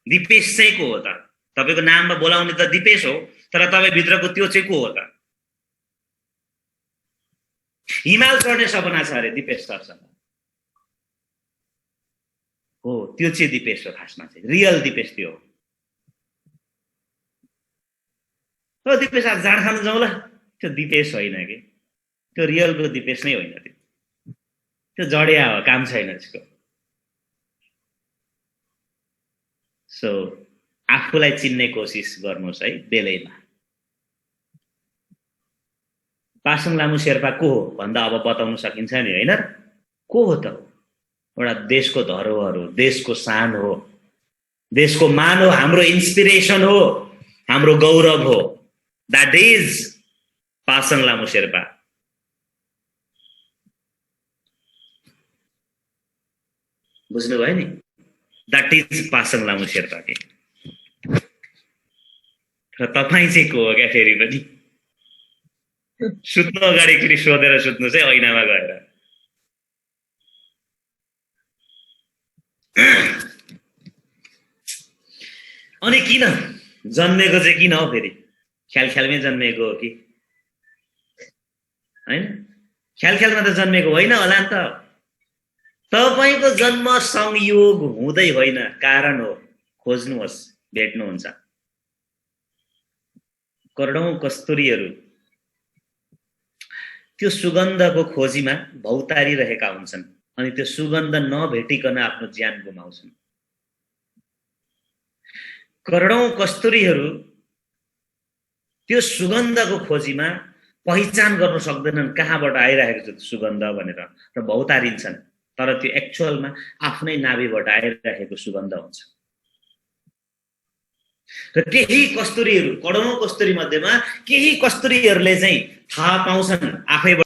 दिपेश चाहिँ को हो त? तपाईको नाममा बोलाउने त दिपेश हो, तर तपाई भित्रको त्यो चाहिँ को हो त? हिमाल चढ्ने सपना छ अरे दिपेश सरसँग हो, त्यो चाहिँ दिपेश हो खासमा चाहिँ, रियल दिपेश त्यो हो। दिपेश आज जाँड खानु जाउँ ल, त्यो दिपेश होइन कि, त्यो रियलको दिपेश नै होइन, त्यो जडिया हो, काम छैन त्यसको। सो आफूलाई चिन्ने कोसिस गर्नुहोस् है बेलैमा। पासाङ लामु शेर्पा को हो भन्दा अब बताउन सकिन्छ नि, होइन? को हो त? एउटा देशको धरोहर हो, देशको शान हो, देशको मान हो, हाम्रो इन्स्पिरेसन हो, हाम्रो गौरव हो। That is Pasang Lamu Sherpa. बुझ्नुभयो नि? That is पासाङ लामु शेर्पा के। र तपाई चाहिँ को हो क्या? फेरि पनि सुत्नु अगाडि एकचोटि सोधेर सुत्नु चाहिँ ऐनामा गएर। अनि किन जन्मेको चाहिँ किन हो फेरि? ख्यालमै जन्मेको हो कि हैन? ख्यालमा त जन्मेको होइन होला नि त। तपाईको जन्म संयोग हुँदै होइन, कारण हो। खोज्नुहोस्, भेट्नुहुन्छ। करोडौं कस्तुरीहरू त्यो सुगन्धको खोजीमा भौतारिरहेका हुन्छन्, अनि त्यो सुगन्ध नभेटिकन आफ्नो ज्यान गुमाउँछन्। करोडौं कस्तुरीहरू त्यो सुगन्धको खोजीमा पहिचान गर्न सक्दैनन् कहाँबाट आइरहेको छ सुगन्ध भनेर, र भौतारिन्छन्, तर त्यो एक्चुअलमा आफ्नै नाभिबाट आइरहेको सुगन्ध हुन्छ। र केही कस्तुरीहरू, करोडौं कस्तुरी मध्येमा केही कस्तुरीहरूले चाहिँ थाहा पाउँछन् आफैबाट